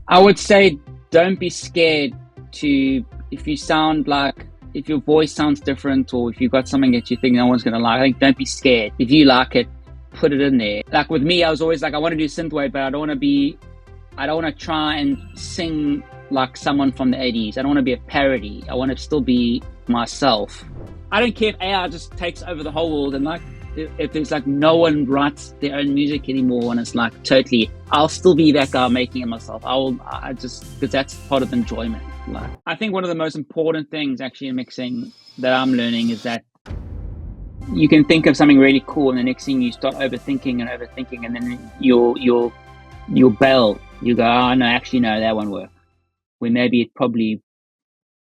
I would say don't be scared to, if you sound like, if your voice sounds different, or if you've got something that you think no one's going to like, I think don't be scared. If you like it, put it in there. Like with me, I was always like, I want to do synthwave, but I don't want to try and sing like someone from the 80s. I don't want to be a parody. I want to still be myself. I don't care if AI just takes over the whole world, and like if there's like no one writes their own music anymore, and it's like totally, I'll still be that guy making it myself. I just, because that's part of enjoyment. Like, I think one of the most important things actually in mixing that I'm learning is that you can think of something really cool, and the next thing you start overthinking, and then you'll bail. You go, oh no, actually no, that won't work. Where maybe it probably,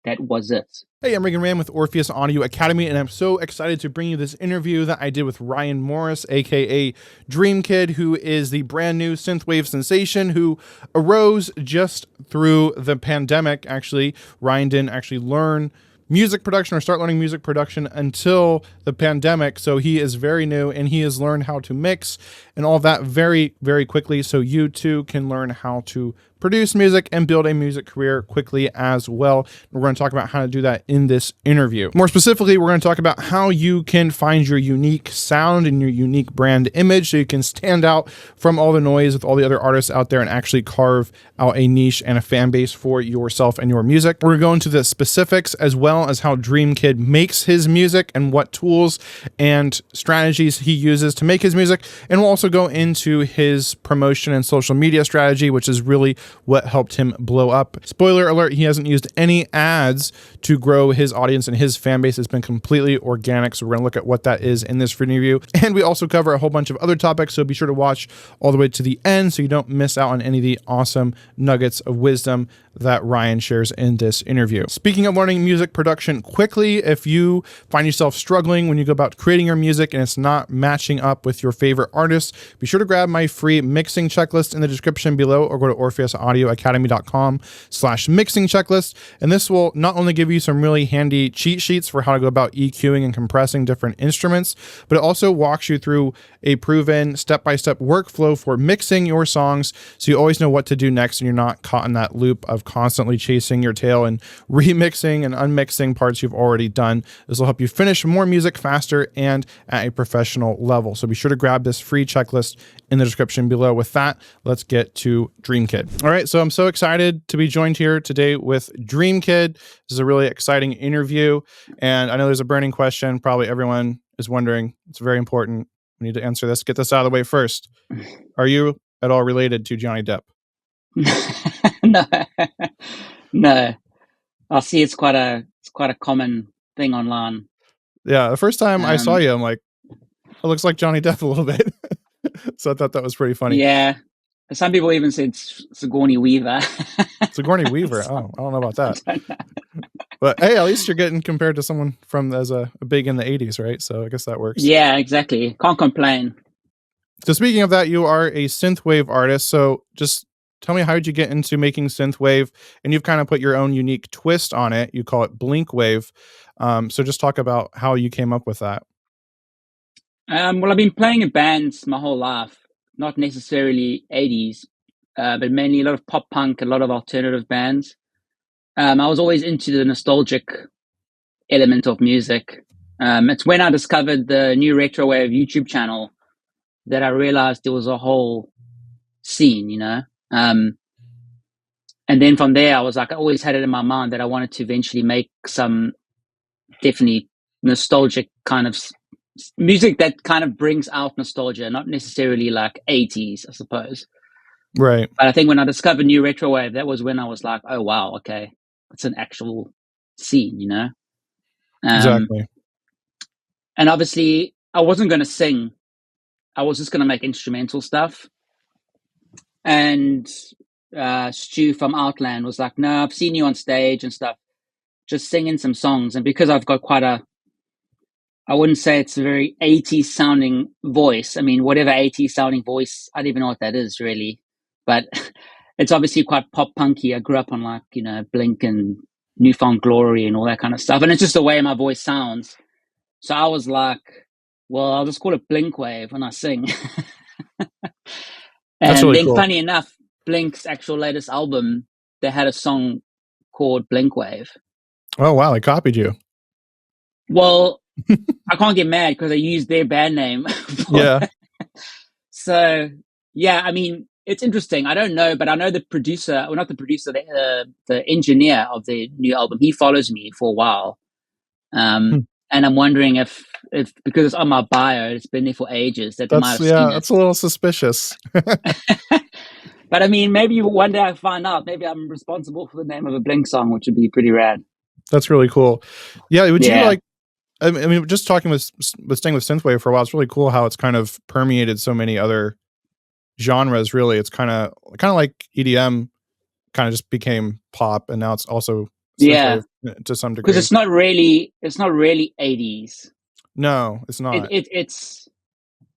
that was it. Hey, I'm Regan Ram with Orpheus Audio Academy, and I'm so excited to bring you this interview that I did with Ryan Morris, aka DreamKid, who is the brand new synthwave sensation who arose just through the pandemic. Actually, Ryan didn't actually learn music production or start learning music production until the pandemic. So he is very new, and he has learned how to mix and all that very, very quickly. So you too can learn how to produce music and build a music career quickly as well. We're going to talk about how to do that in this interview. More specifically, we're going to talk about how you can find your unique sound and your unique brand image so you can stand out from all the noise with all the other artists out there and actually carve out a niche and a fan base for yourself and your music. We're going to go into the specifics as well as how DreamKid makes his music and what tools and strategies he uses to make his music. And we'll also go into his promotion and social media strategy, which is really what helped him blow up. Spoiler alert, he hasn't used any ads to grow his audience, and his fan base has been completely organic. So we're gonna look at what that is in this free review. And we also cover a whole bunch of other topics, so be sure to watch all the way to the end so you don't miss out on any of the awesome nuggets of wisdom that Ryan shares in this interview. Speaking of learning music production quickly, if you find yourself struggling when you go about creating your music and it's not matching up with your favorite artists, be sure to grab my free mixing checklist in the description below, or go to orpheusaudioacademy.com/mixing checklist. And this will not only give you some really handy cheat sheets for how to go about EQing and compressing different instruments, but it also walks you through a proven step-by-step workflow for mixing your songs, so you always know what to do next and you're not caught in that loop of constantly chasing your tail and remixing and unmixing parts you've already done. This will help you finish more music faster and at a professional level. So be sure to grab this free checklist in the description below. With that, let's get to DreamKid. All right, so I'm so excited to be joined here today with DreamKid. This is a really exciting interview, and I know there's a burning question. Probably everyone is wondering. It's very important. We need to answer this. Get this out of the way first. Are you at all related to Johnny Depp? No, no. I see it's quite a common thing online. Yeah, the first time I saw you, I'm like, it looks like Johnny Depp a little bit. So I thought that was pretty funny. Yeah, some people even said Sigourney Weaver. Sigourney Weaver. Oh, I don't know about that. But hey, at least you're getting compared to someone from as a big in the 80s, right? So I guess that works. Yeah, exactly. Can't complain. So speaking of that, you are a synthwave artist. So just tell me, how did you get into making synthwave? And you've kind of put your own unique twist on it. You call it Blinkwave. So just talk about how you came up with that. Well, I've been playing in bands my whole life, not necessarily 80s, but mainly a lot of pop punk, a lot of alternative bands. I was always into the nostalgic element of music. It's when I discovered the new Retrowave YouTube channel that I realized there was a whole scene, you know? And then from there, I was like, I always had it in my mind that I wanted to eventually make some definitely nostalgic kind of music that kind of brings out nostalgia, not necessarily like 80s, I suppose. Right. But I think when I discovered new Retrowave, that was when I was like, oh, wow, okay, it's an actual scene, you know? Exactly. And obviously, I wasn't going to sing. I was just going to make instrumental stuff. And Stu from Outland was like, no, I've seen you on stage and stuff, just singing some songs. And because I've got quite a, I wouldn't say it's a very 80s sounding voice. I mean, whatever 80s sounding voice, I don't even know what that is really. But it's obviously quite pop punky. I grew up on like, you know, Blink and Newfound Glory and all that kind of stuff. And it's just the way my voice sounds. So I was like, well, I'll just call it Blinkwave when I sing. And That's really then cool. funny enough, Blink's actual latest album, they had a song called Blink Wave. Oh wow, they copied you. Well, I can't get mad because I used their band name. Yeah. So yeah, I mean, it's interesting. I don't know, but I know the producer, well, not the producer, the engineer of the new album. He follows me for a while, Hmm. and I'm wondering if because it's on my bio, it's been there for ages, that they might That's have seen that's it. a little suspicious. But I mean, maybe one day I find out. Maybe I'm responsible for the name of a Blink song, which would be pretty rad. That's really cool. Yeah, would you Yeah, like? I mean, just talking with staying with synthwave for a while, it's really cool how it's kind of permeated so many other genres. Really, it's kind of like EDM, kind of just became pop, and now it's also yeah, synthwave to some because degree. it's not really 80s. No, it's not. It's.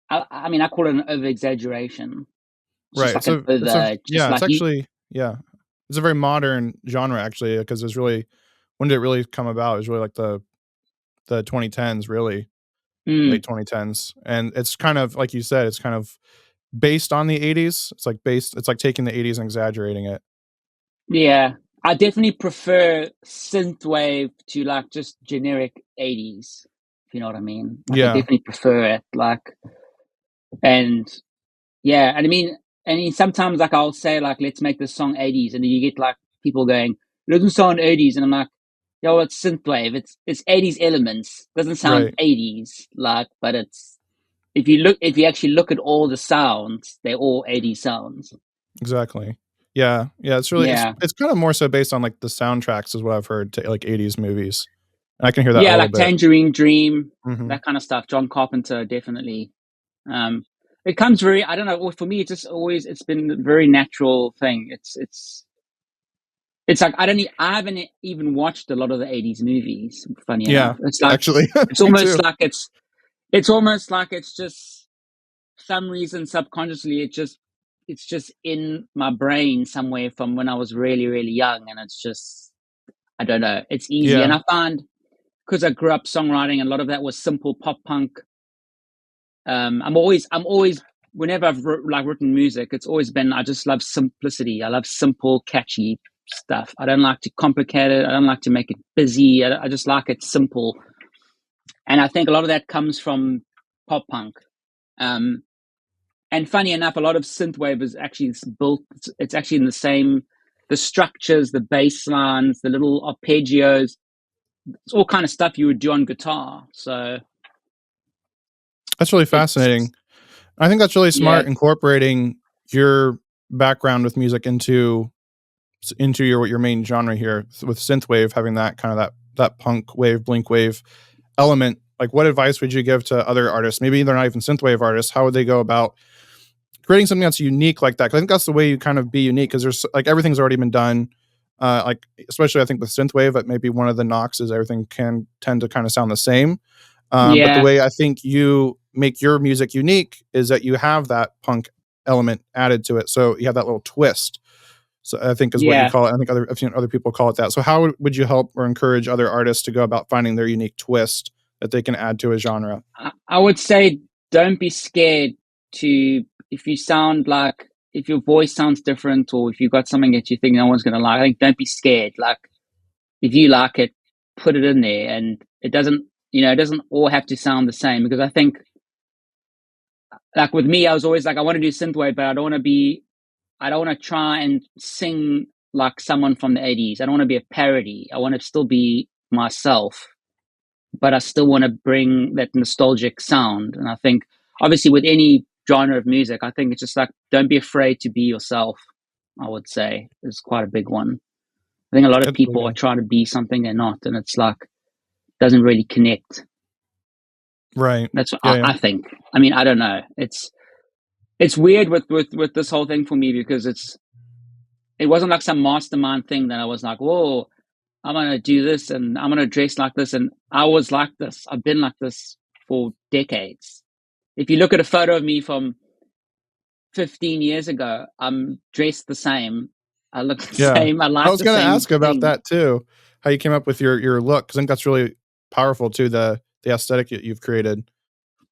I mean, I call it an over exaggeration. It's just Right. like an over, just Yeah, it's like you. actually, yeah, it's a very modern genre actually, because there's really, when did it really come about? It was really like the 2010s, really Mm, late 2010s, and it's kind of like you said, it's kind of based on the 80s. It's like taking the 80s and exaggerating it. yeah, I definitely prefer synthwave to like just generic 80s. If you know what I mean. Like I Yeah. definitely prefer it. Like and yeah, and I mean, sometimes like I'll say like, let's make this song 80s, and then you get like people going, it doesn't sound 80s, and I'm like, yo, it's synthwave. It's 80s elements. Doesn't sound Right. 80s, like, but it's if you actually look at all the sounds, they're all 80s sounds. Exactly. Yeah. Yeah. It's really Yeah, it's kind of more so based on like the soundtracks is what I've heard to like 80s movies. I can hear that a yeah, little like bit. Tangerine Dream, Hmm. that kind of stuff. John Carpenter, definitely. Um, it comes very. I don't know. Well, for me, it's been a very natural thing. It's like I haven't even watched a lot of the 80s movies, funny Yeah. enough. It's like Actually, it's me almost too. like it's almost like it's just some reason subconsciously it's just in my brain somewhere from when I was really, really young, and it's just I don't know, it's easy. And Yeah. I find because I grew up songwriting, a lot of that was simple pop punk. I'm always whenever I've written music, it's always been I just love simplicity. I love simple, catchy stuff. I don't like to complicate it. I don't like to make it busy. I just like it simple. And I think a lot of that comes from pop punk. Um, and funny enough, a lot of synthwave is actually built. It's actually in the same, the structures, the bass lines, the little arpeggios. It's all kind of stuff you would do on guitar. So That's really it's fascinating. I think that's really yeah, smart, incorporating your background with music into your main genre here with synthwave, having that kind of that punk wave, blink wave element. Like, what advice would you give to other artists? Maybe they're not even synthwave artists. How would they go about creating something that's unique like that? 'Cause I think that's the way you kind of be unique, because there's like everything's already been done. Like especially I think with synthwave, that maybe one of the knocks is everything can tend to kind of sound the same. But the yeah, way I think you make your music unique is that you have that punk element added to it. So you have that little twist. So I think is what you yeah. call it. I think I've seen other people call it that. So how would you help or encourage other artists to go about finding their unique twist that they can add to a genre? I would say don't be scared to if you sound like if your voice sounds different or if you've got something that you think no one's gonna like. I think don't be scared. Like if you like it, put it in there, and it doesn't all have to sound the same because I think like with me, I was always like I want to do synthwave, but I don't want to try and sing like someone from the 80s. I don't want to be a parody. I want to still be myself, but I still want to bring that nostalgic sound. And I think, obviously, with any genre of music, I think it's just like don't be afraid to be yourself. I would say is quite a big one. I think a lot of That's really people are good. trying to be something they're not, and it's like doesn't really connect. Right. That's what Yeah. Yeah. I think. I mean, I don't know. It's weird with this whole thing for me because it wasn't like some mastermind thing that I was like, whoa, I'm gonna do this and I'm gonna dress like this, and I was like this. I've been like this for decades. If you look at a photo of me from 15 years ago, I'm dressed the same. I look the Yeah. same. I I like was the going to same ask about thing. that too. How you came up with your look, 'cause I think that's really powerful too, the aesthetic that you've created.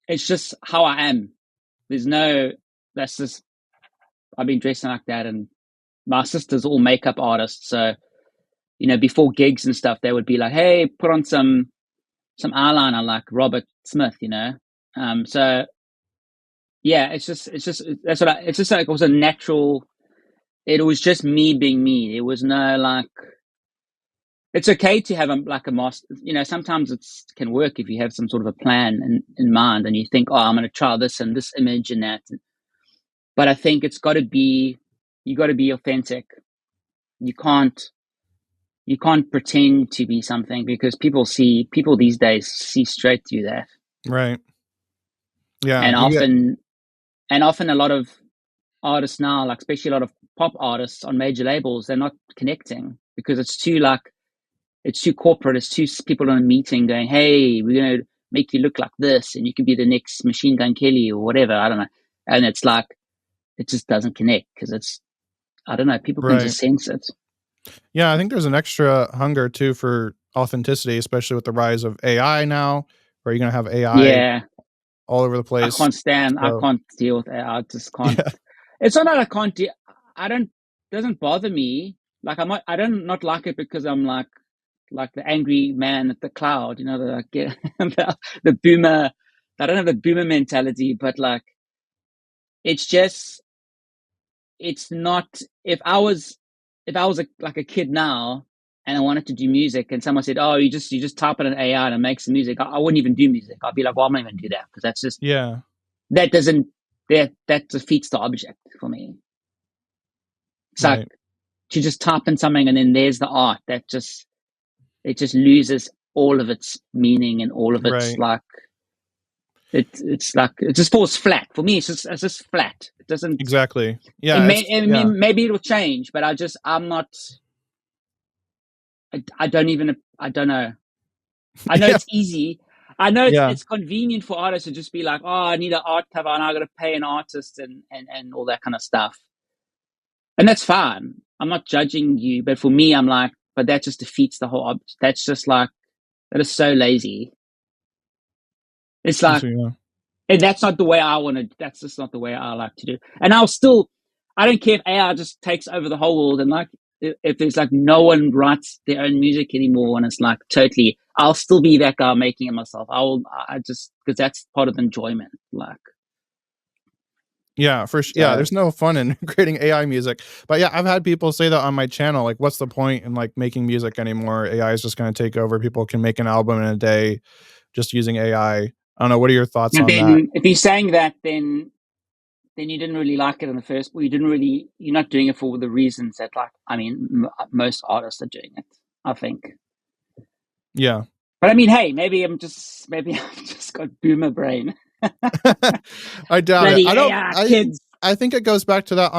It's just how I am. There's no, that's just, I've been dressing like that. And my sister's all makeup artists, so before gigs and stuff, they would be like, "Hey, put on some eyeliner like Robert Smith," So yeah, it's just that's what it's just like it was a natural. It was just me being me. It was no like. It's okay to have a master. Sometimes it can work if you have some sort of a plan in mind and you think, oh, I'm going to try this and this image and that. But I think you got to be authentic. You can't pretend to be something because people these days see straight through that. Right. Yeah. And often a lot of artists now, like especially a lot of pop artists on major labels, they're not connecting because it's too corporate. It's two people in a meeting going, "Hey, we're going to make you look like this, and you can be the next Machine Gun Kelly or whatever." I don't know, and it's like it just doesn't connect because I don't know. People can just sense it. Yeah, I think there's an extra hunger too for authenticity, especially with the rise of AI now, where you're gonna have AI all over the place. I can't deal with AI. I just can't. Yeah. It's not that I can't deal. It doesn't bother me. Like I don't not like it because I'm like the angry man at the cloud, the boomer. I don't have the boomer mentality, but like, it's not. If I was like a kid now and I wanted to do music and someone said, "Oh, you just type in an AI and it makes the music," I wouldn't even do music. I'd be like, "Well, I'm not even do that because that's just that defeats the object for me." It's like to just type in something and then there's the art it just loses all of its meaning and all of its like it's like it just falls flat for me. It's just flat. It doesn't exactly. Yeah, maybe it'll change, but I'm not. I don't know. I know it's easy. I know it's convenient for artists to just be like, "Oh, I need an art cover and I got to pay an artist and all that kind of stuff," and that's fine. I'm not judging you, but for me, I'm like, but that just defeats the whole object. That's just like that is so lazy. It's like, and that's not the way I want to. That's just not the way I like to do. And I don't care if AI just takes over the whole world and like if there's like no one writes their own music anymore and it's like totally, I'll still be that guy making it myself. Because that's part of the enjoyment. Like, yeah, for sure. Yeah, there's no fun in creating AI music. But yeah, I've had people say that on my channel. Like, what's the point in like making music anymore? AI is just going to take over. People can make an album in a day just using AI. I don't know. What are your thoughts on that? If you're saying that, then you didn't really like it in the first. Well, you're not doing it for the reasons that, like, I mean, most artists are doing it, I think. Yeah. But I mean, hey, maybe I've just got boomer brain. I doubt it. I think it goes back to that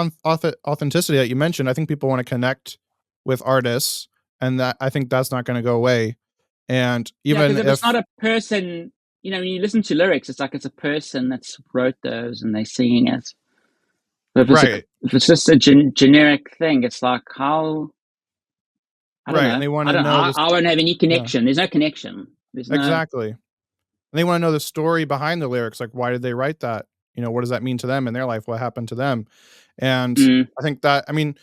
authenticity that you mentioned. I think people want to connect with artists, and that I think that's not going to go away. And even if it's not a person, when you listen to lyrics, it's like it's a person that's wrote those and they're singing it. But if it's just a generic thing, it's like how. I don't know. And they want to know. I won't have any connection. Yeah. There's no connection. Exactly. And they want to know the story behind the lyrics. Like, why did they write that? What does that mean to them in their life? What happened to them? And I think that, I mean,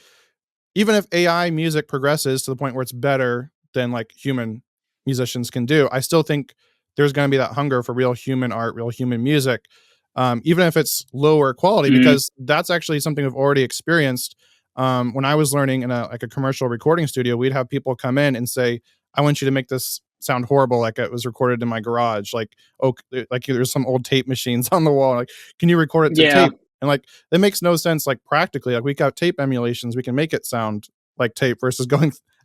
even if AI music progresses to the point where it's better than like human musicians can do, I still think there's going to be that hunger for real human art, real human music, even if it's lower quality, because that's actually something I've already experienced. When I was learning in a commercial recording studio, we'd have people come in and say, "I want you to make this sound horrible, like it was recorded in my garage. Like, like there's some old tape machines on the wall. Like, can you record it to tape?" And like, that makes no sense. Like practically, like we got tape emulations, we can make it sound like tape versus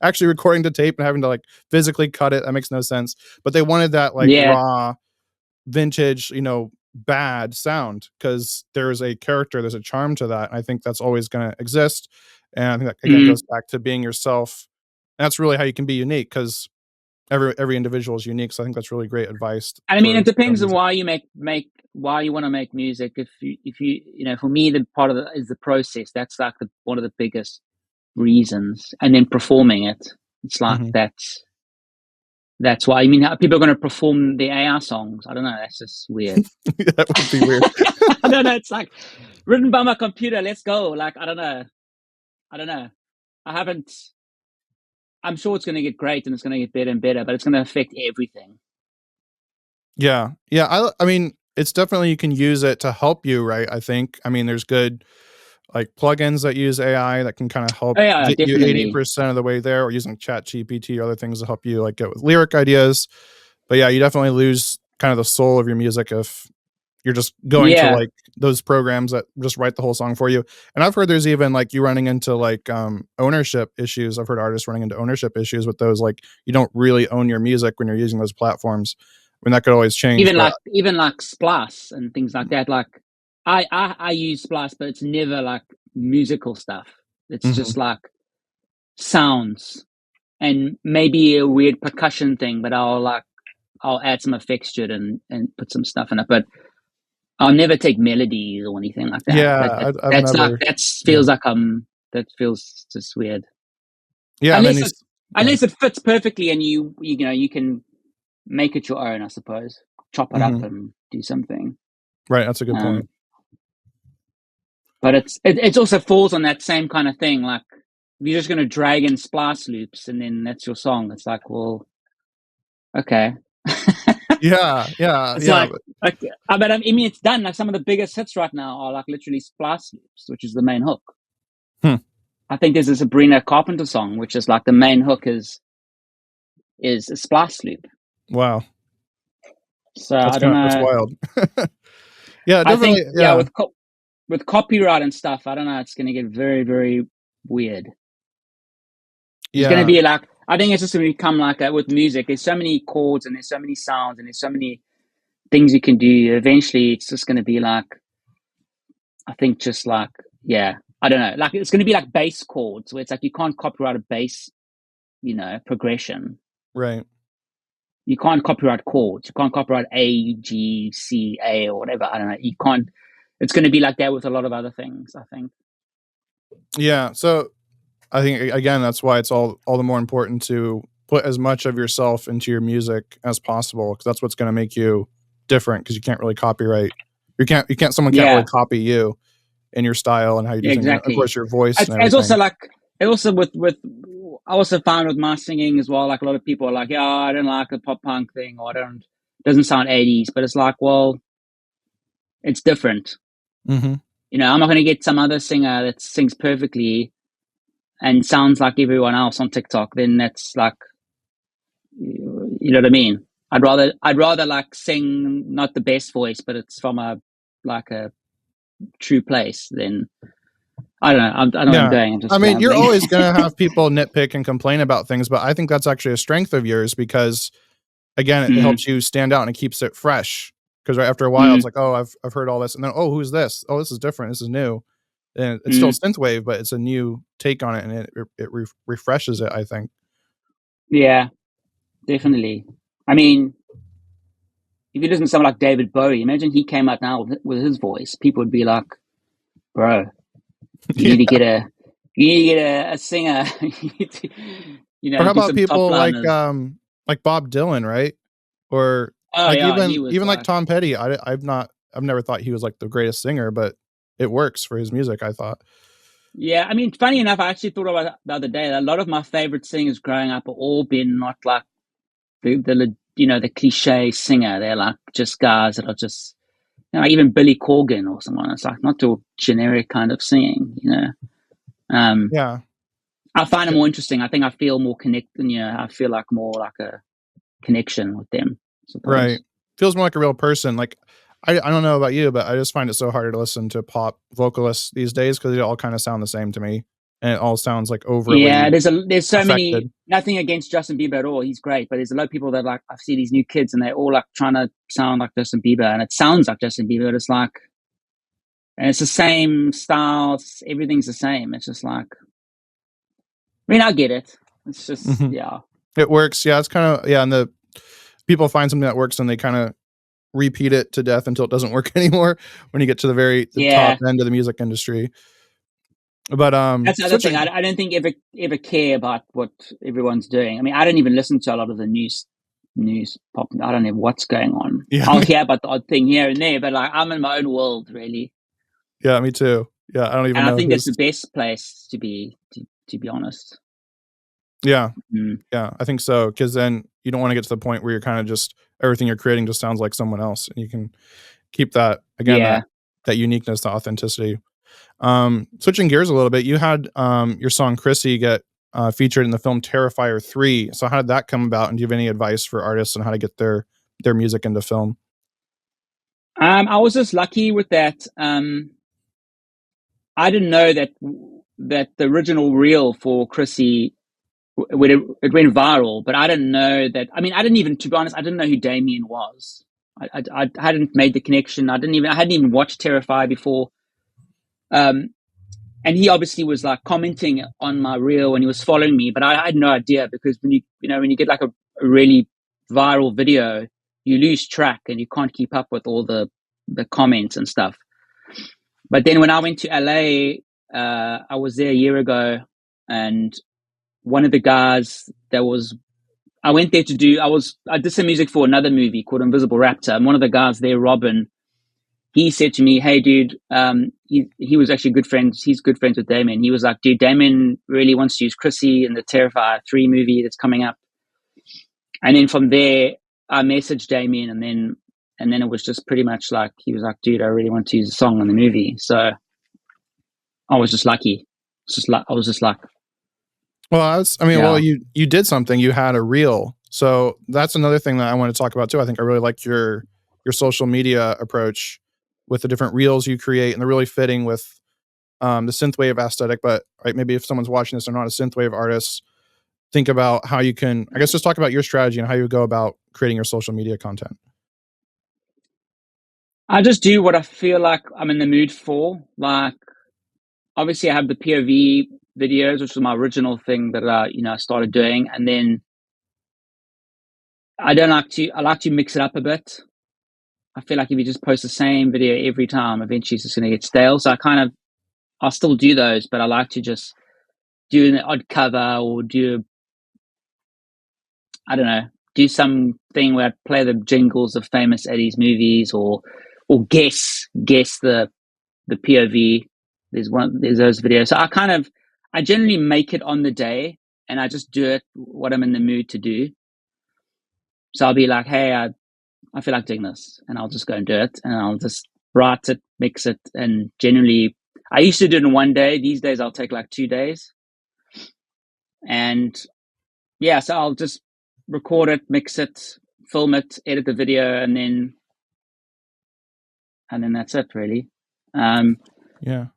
actually recording to tape and having to like physically cut it. That makes no sense. But they wanted that like raw, vintage, bad sound because there's a character, there's a charm to that. And I think that's always going to exist. And I think that again goes back to being yourself. And that's really how you can be unique, because every individual is unique. So I think that's really great advice. And I mean, it depends on why you why you want to make music. If you for me, the part of it is the process. That's like one of the biggest reasons. And then performing it, it's like that's why. I mean, people are going to perform the AI songs. I don't know. That's just weird. That would be weird. I don't know. It's like written by my computer. Let's go. Like, I don't know. I don't know. I haven't. I'm sure it's going to get great and it's going to get better and better, but it's going to affect everything. Yeah. Yeah. I mean, it's definitely, you can use it to help you, right? I think. I mean, there's good like plugins that use AI that can kind of help Oh yeah, get you definitely. 80% of the way there, or using Chat GPT or other things to help you like get with lyric ideas. But yeah, you definitely lose kind of the soul of your music if you're just going to Yeah. like those programs that just write the whole song for you. And I've heard there's even like you running into like ownership issues. I've heard artists running into ownership issues with those, like you don't really own your music when you're using those platforms. I mean, that could always change, but Even like Splice and things like that. Like I use Splice, but it's never like musical stuff. It's mhm. just like sounds and maybe a weird percussion thing, but I'll add some effects to it and put some stuff in it. But I'll never take melodies or anything like that. Yeah, I've That's like never. that Yeah, feels like that feels just weird. yeah, and then Unless these. Yeah. it fits perfectly and you know you can make it your own, I suppose. Chop it up Mhm. and do something. Right, that's a good point. But it's also falls on that same kind of thing. Like if you're just going to drag in splice loops and then that's your song. It's like, well, okay. Yeah, yeah, It's yeah, like, but I mean, it's done. Like some of the biggest hits right now are like literally splice loops, which is the main hook. hmm. I think there's a Sabrina Carpenter song, which is like the main hook is a splice loop. Wow, So I don't that's know. wild. Yeah, I definitely. think Yeah, with copyright and stuff, I don't know. It's going to get very very weird. There's going to yeah, be like I think it's just going to become like with music. There's so many chords and there's so many sounds and there's so many things you can do. Eventually, it's just going to be like I think just like yeah, I don't know. Like it's going to be like bass chords where it's like you can't copyright a bass, progression. right. You can't copyright chords. You can't copyright A, G, C, A, or whatever. I don't know. You can't. It's going to be like that with a lot of other things, I think. Yeah, so I think again that's why it's all the more important to put as much of yourself into your music as possible, because that's what's going to make you different. Because you can't really copyright. You can't. Someone can't really Yeah, copy you in your style and how you do things. And of exactly. course, your voice and It's also everything. like it also with I also found with my singing as well. Like a lot of people are like, yeah, I don't like the pop punk thing, or I don't. Doesn't sound 80s, but it's like, well, it's different. Hmm. I'm not going to get some other singer that sings perfectly and sounds like everyone else on TikTok. Then that's like, you know what I mean? I'd rather like sing not the best voice, but it's from a true place. Than I don't know. I don't know where I'm Yeah. going. I'm I just mean, you're rambling. always going to have people nitpick and complain about things, but I think that's actually a strength of yours because, again, it mm, helps you stand out and it keeps it fresh. Because right after a while, it's mm, like, oh, I've heard all this, and then oh, who's this? Oh, this is different. This is new, and it's still mm. synthwave, but it's a new take on it, and it refreshes it. I think. Yeah, definitely. I mean, if he doesn't sound like David Bowie, imagine he came out now with his voice. People would be like, "Bro, you Yeah. need to get a singer. You need to, Or how do about some top people liners." like Bob Dylan, right? Or Oh like yeah, he even was even like like, Tom Petty. I've never thought he was like the greatest singer, but it works for his music, I thought. yeah. I mean, funny enough, I actually thought about it the other day. A lot of my favorite singers growing up have all been not like the cliche singer. They're like just guys that are just like even Billy Corgan or someone. It's like not your generic kind of singing. Um, Yeah. I find it more interesting. I think I feel more connected. I feel like more like a connection with them, I Right. suppose. Feels more like a real person. Like I don't know about you, but I just find it so hard to listen to pop vocalists these days because they all kind of sound the same to me, and it all sounds like Yeah, overly there's so many. affected. Nothing against Justin Bieber at all. He's great, but there's a lot of people that like I see these new kids and they're all like trying to sound like Justin Bieber, and it sounds like Justin Bieber. But it's like, and it's the same styles. Everything's the same. It's just like, I mean, I get it. It's just Mhm. yeah, It works. Yeah, it's kind of and the people find something that works and they kind of repeat it to death until it doesn't work anymore when you get to the top yeah. end of the music industry. But That's the other thing. switching. I don't think ever care about what everyone's doing. I mean, I don't even listen to a lot of the news pop. I don't know what's going on. Yeah, I'll hear about the odd thing here and there, but like I'm in my own world, really. yeah, me too. Yeah, I don't even And I know think that's who's. the best place to be, to be honest. Yeah, Mm. yeah, I think so. Because then you don't wanna get to the point where you're kinda just everything you're creating just sounds like someone else, and you can keep that again, Yeah. that uniqueness, the authenticity. Switching gears a little bit, you had, your song "Chrissy" get, featured in the film Terrifier 3. So how did that come about, and do you have any advice for artists on how to get their music into film? I was just lucky with that. I didn't know that the original reel for Chrissy, when it went viral, but I didn't know that. I mean, I didn't even, to be honest, I didn't know who Damien was. I hadn't made the connection. I hadn't even watched Terrify before. Um, and he obviously was like commenting on my reel and he was following me, but I had no idea, because when you get like a really viral video, you lose track and you can't keep up with all the comments and stuff. But then when I went to LA, I was there a year ago, and one of the guys that was I went there to do I did some music for another movie called Invisible Raptor, and one of the guys there, Robin, he said to me, "Hey, dude," he was actually good friends. He's good friends with Damien. He was like, "Dude, Damien really wants to use Chrissy in the Terrifier 3 movie that's coming up." And then from there, I messaged Damien, and then it was just pretty much like he was like, "Dude, I really want to use a song in the movie." So I was just lucky. It's just like I was just like, Well, I mean, well, yeah. you did something, you had a reel. So that's another thing that I wanna talk about too. I think I really like your social media approach with the different reels you create, and they're really fitting with, the synthwave aesthetic, but, right, maybe if someone's watching this, they're not a synthwave artist, think about how you can, I guess, just talk about your strategy and how you go about creating your social media content. I just do what I feel like I'm in the mood for. Like, obviously, I have the POV videos, which was my original thing that I started doing, and then I like to mix it up a bit. I feel like if you just post the same video every time, eventually it's just going to get stale. So I'll still do those, but I like to just do an odd cover, or I don't know, do something where I play the jingles of famous Eddie's movies, or guess the POV. There's those videos. So I generally make it on the day, and I just do it what I'm in the mood to do. So I'll be like, hey, I feel like doing this, and I'll just go and do it, and I'll just write it, mix it, and generally I used to do it in one day. These days I'll take like 2 days, and yeah, so I'll just record it, mix it, film it, edit the video, and then that's it really. Yeah.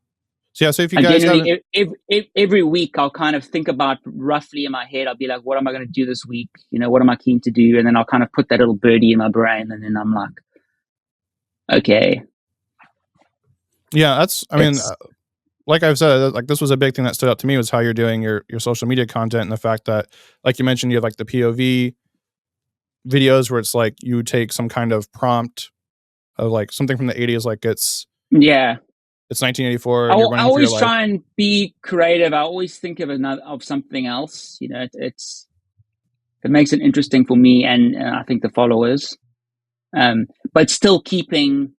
So, yeah, so if you And guys haven't. generally, every week, I'll kind of think about roughly in my head. I'll be like, what am I going to do this week? What am I keen to do? And then I'll kind of put that little birdie in my brain. And then I'm like, okay, Yeah, that's, I mean, it's, like I've said, like this was a big thing that stood out to me was how you're doing your social media content, and the fact that, like you mentioned, you have like the POV videos where it's like you take some kind of prompt of like something from the 80s, like yeah. it's 1984 I, and you're I running for your always life. try and be creative. I always think of something else. It makes it interesting for me, and I think the followers. But still keeping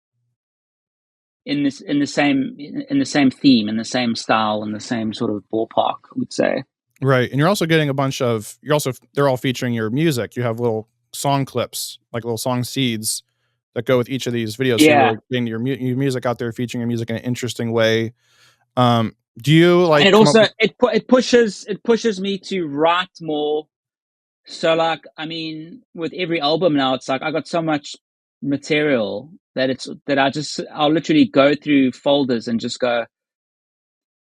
in the same theme, in the same style, in the same sort of ballpark, I would say. Right. And you're also getting a bunch of, they're all featuring your music. You have little song clips, like little song seeds that go with each of these videos. So you're Yeah, really getting your music out there, featuring your music in an interesting way. Do you and like it come up also with, it pushes me to write more. So, like, I mean, with every album now, it's like I got so much material that I'll literally go through folders and just go.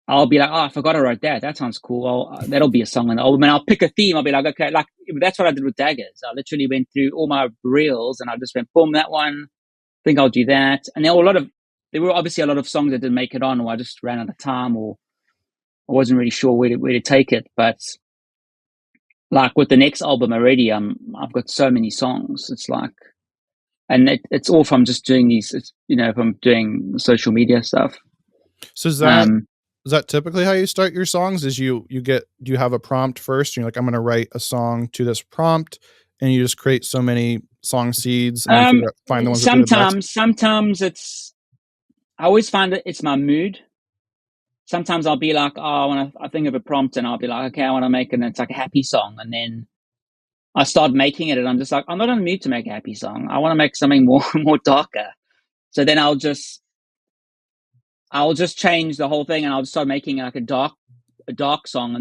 I'll be like, oh, I forgot to write that. That sounds cool. That'll be a song on the album. And I'll pick a theme. I'll be like, okay, like that's what I did with Daggers. I literally went through all my reels and I just went, boom, that one. I think I'll do that. And there were obviously a lot of songs that didn't make it on, or I just ran out of time, or I wasn't really sure where to take it. But like with the next album already, I've got so many songs. It's like, and it's all from just doing from doing social media stuff. so Um, is that typically how you start your songs? Is do you have a prompt first? And you're like, I'm going to write a song to this prompt, and you just create so many song seeds and then um, find the ones that do the best. sometimes I always find it's my mood. sometimes I'll be like, oh, I think of a prompt and I'll be like, okay, I want to make it's like a happy song. And then I start making it and I'm just like, I'm not in the mood to make a happy song. I want to make something more darker. So then I'll just change the whole thing and I'll just start making like a dark song.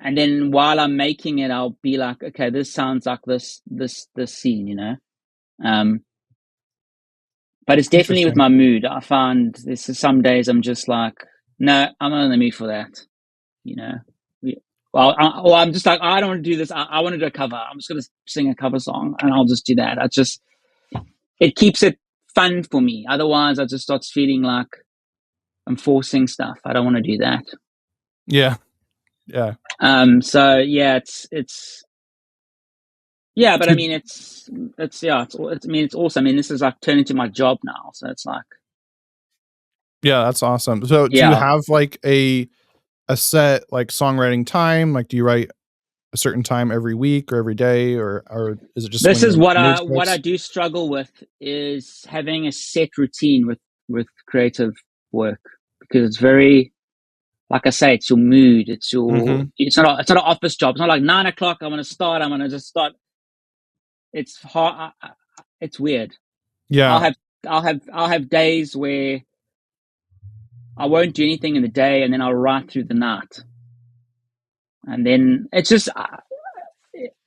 And then while I'm making it, I'll be like, okay, this sounds like this scene, you know? But it's definitely with my mood. I find some days I'm just like, no, I'm not in the mood for that, you know? Well, I'm just like, I don't want to do this. I want to do a cover. I'm just going to sing a cover song and I'll just do that. It keeps it fun for me. Otherwise, I just start feeling like I'm forcing stuff. I don't want to do that. Yeah. So yeah, it's yeah, but I mean, it's awesome. I mean, this is like turned into my job now. So it's like, yeah, that's awesome. So do you have like a set like songwriting time? Like, do you write a certain time every week or every day, or is it just? This is what I do struggle with, is having a set routine with creative work, because it's very, like I say, it's your mood. It's your it's not an office job. It's not like 9 o'clock. I'm gonna just start. It's hard. It's weird. Yeah. I'll have days where I won't do anything in the day, and then I'll write through the night. And then it's just,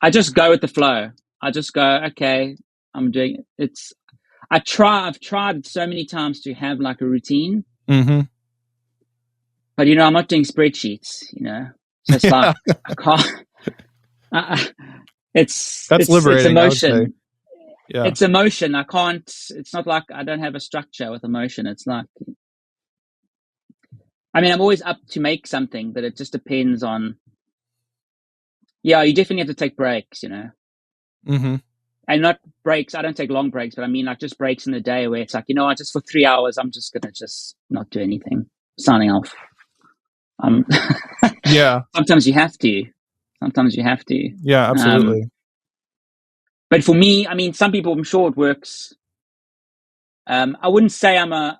I just go with the flow. I just go, okay, I'm doing it. I've tried so many times to have like a routine, but I'm not doing spreadsheets, so it's like, I can't, it's liberating. It's emotion. Yeah. It's emotion. I can't, it's not like I don't have a structure with emotion. It's like, I mean, I'm always up to make something, but it just depends on, you definitely have to take breaks, and not breaks. I don't take long breaks, but I mean like just breaks in the day where it's like, just for 3 hours, I'm just going to just not do anything, signing off. Yeah. Sometimes you have to. Yeah, absolutely. But for me, I mean, some people, I'm sure it works. I wouldn't say I'm a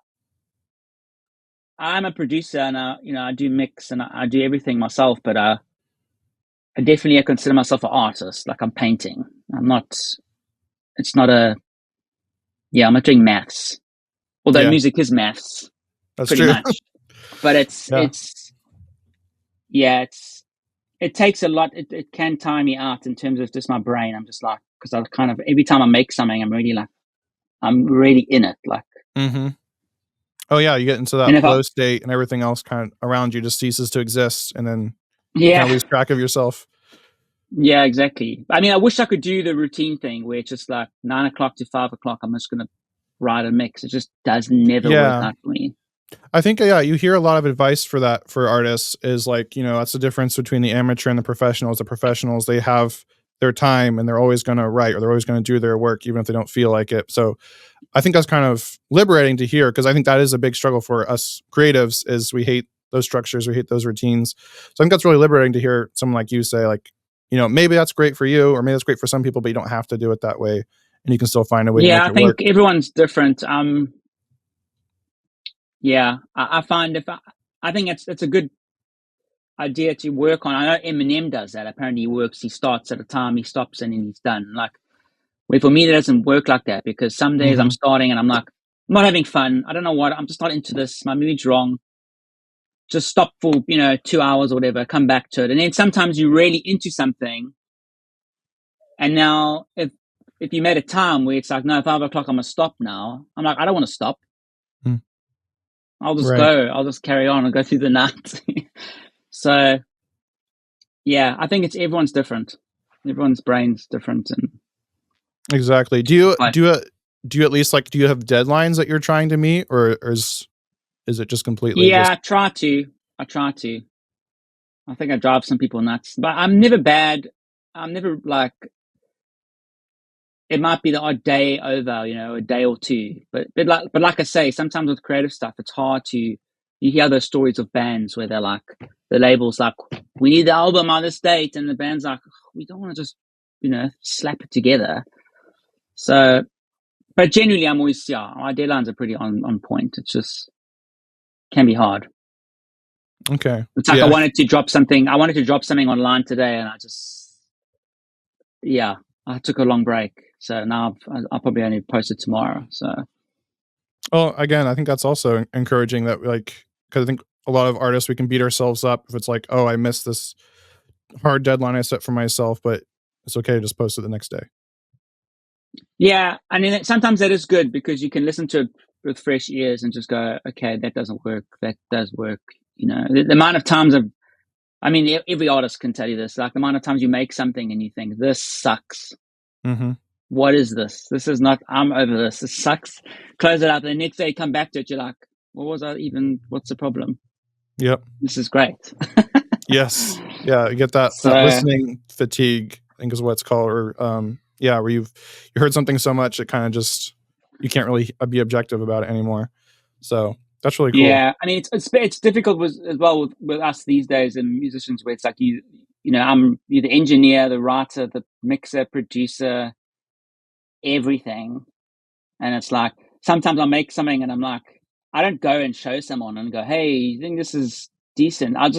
producer, and I do mix and I do everything myself, but I definitely consider myself an artist. Like I'm painting. I'm not. It's not a. Yeah, I'm not doing maths. Although music is maths. That's pretty true. much. But it takes a lot. It can tire me out in terms of just my brain. I'm just like, because I kind of, every time I make something, I'm really in it. Like. Oh yeah, you get into that flow state, and everything else kind of around you just ceases to exist, and then you kind of lose track of yourself. Yeah, exactly. I mean, I wish I could do the routine thing where it's just like 9 o'clock to 5 o'clock, I'm just going to write a mix. It just does never work out for me. I think, you hear a lot of advice for that for artists is like, that's the difference between the amateur and the professionals. The professionals, they have their time and they're always going to write, or they're always going to do their work, even if they don't feel like it. So I think that's kind of liberating to hear, because I think that is a big struggle for us creatives, is we hate those structures, we hate those routines. So I think that's really liberating to hear someone like you say, like, maybe that's great for you, or maybe that's great for some people, but you don't have to do it that way, and you can still find a way to make it work. Yeah, I think everyone's different. Yeah, I find I think it's a good idea to work on. I know Eminem does that. Apparently he starts at a time, he stops, and then he's done. Like, where for me, it doesn't work like that, because some days I'm starting and I'm like, I'm not having fun. I don't know what, I'm just not into this. My mood's wrong. Just stop for, 2 hours or whatever, come back to it. And then sometimes you're really into something. And now if you made a time where it's like, no, 5 o'clock, I'm going to stop now. I'm like, I don't want to stop. I'll just go. I'll just carry on and go through the night. So, yeah, I think everyone's different. Everyone's brain's different. And exactly. Do you at least do you have deadlines that you're trying to meet, or is it just completely? Yeah, I try to. I think I drive some people nuts, but I'm never bad. I'm never like, it might be the odd day over, a day or two. But like I say, sometimes with creative stuff, it's hard to. You hear those stories of bands where they're like, the label's like, we need the album on this date, and the band's like, we don't want to just, slap it together. So, but generally, I'm always, my deadlines are pretty on point. It's just, can be hard. Okay. It's like Yeah. I wanted to drop something online today, and I took a long break. So now I'll probably only post it tomorrow. So Well, again, I think that's also encouraging that, like, because I think a lot of artists, we can beat ourselves up if it's like, oh, I missed this hard deadline I set for myself, but it's okay to just post it the next day. yeah, I mean, sometimes that is good because you can listen to it with fresh ears and just go, okay, that doesn't work. That does work. You know, the amount of times every artist can tell you this, like the amount of times you make something and you think, this sucks. Mm-hmm. What is this? This is not, I'm over this. This sucks. Close it up. The next day you come back to it, you're like, what's the problem? Yep. This is great. Yes. Yeah. You get that listening fatigue, I think is what it's called, or where you heard something so much it kind of just, you can't really be objective about it anymore. So that's really cool. Yeah, I mean, it's difficult as well with us these days and musicians, where it's like you know, you're the engineer, the writer, the mixer, producer, everything, and it's like sometimes I make something and I'm like, I don't go and show someone and go, hey, you think this is decent? I'm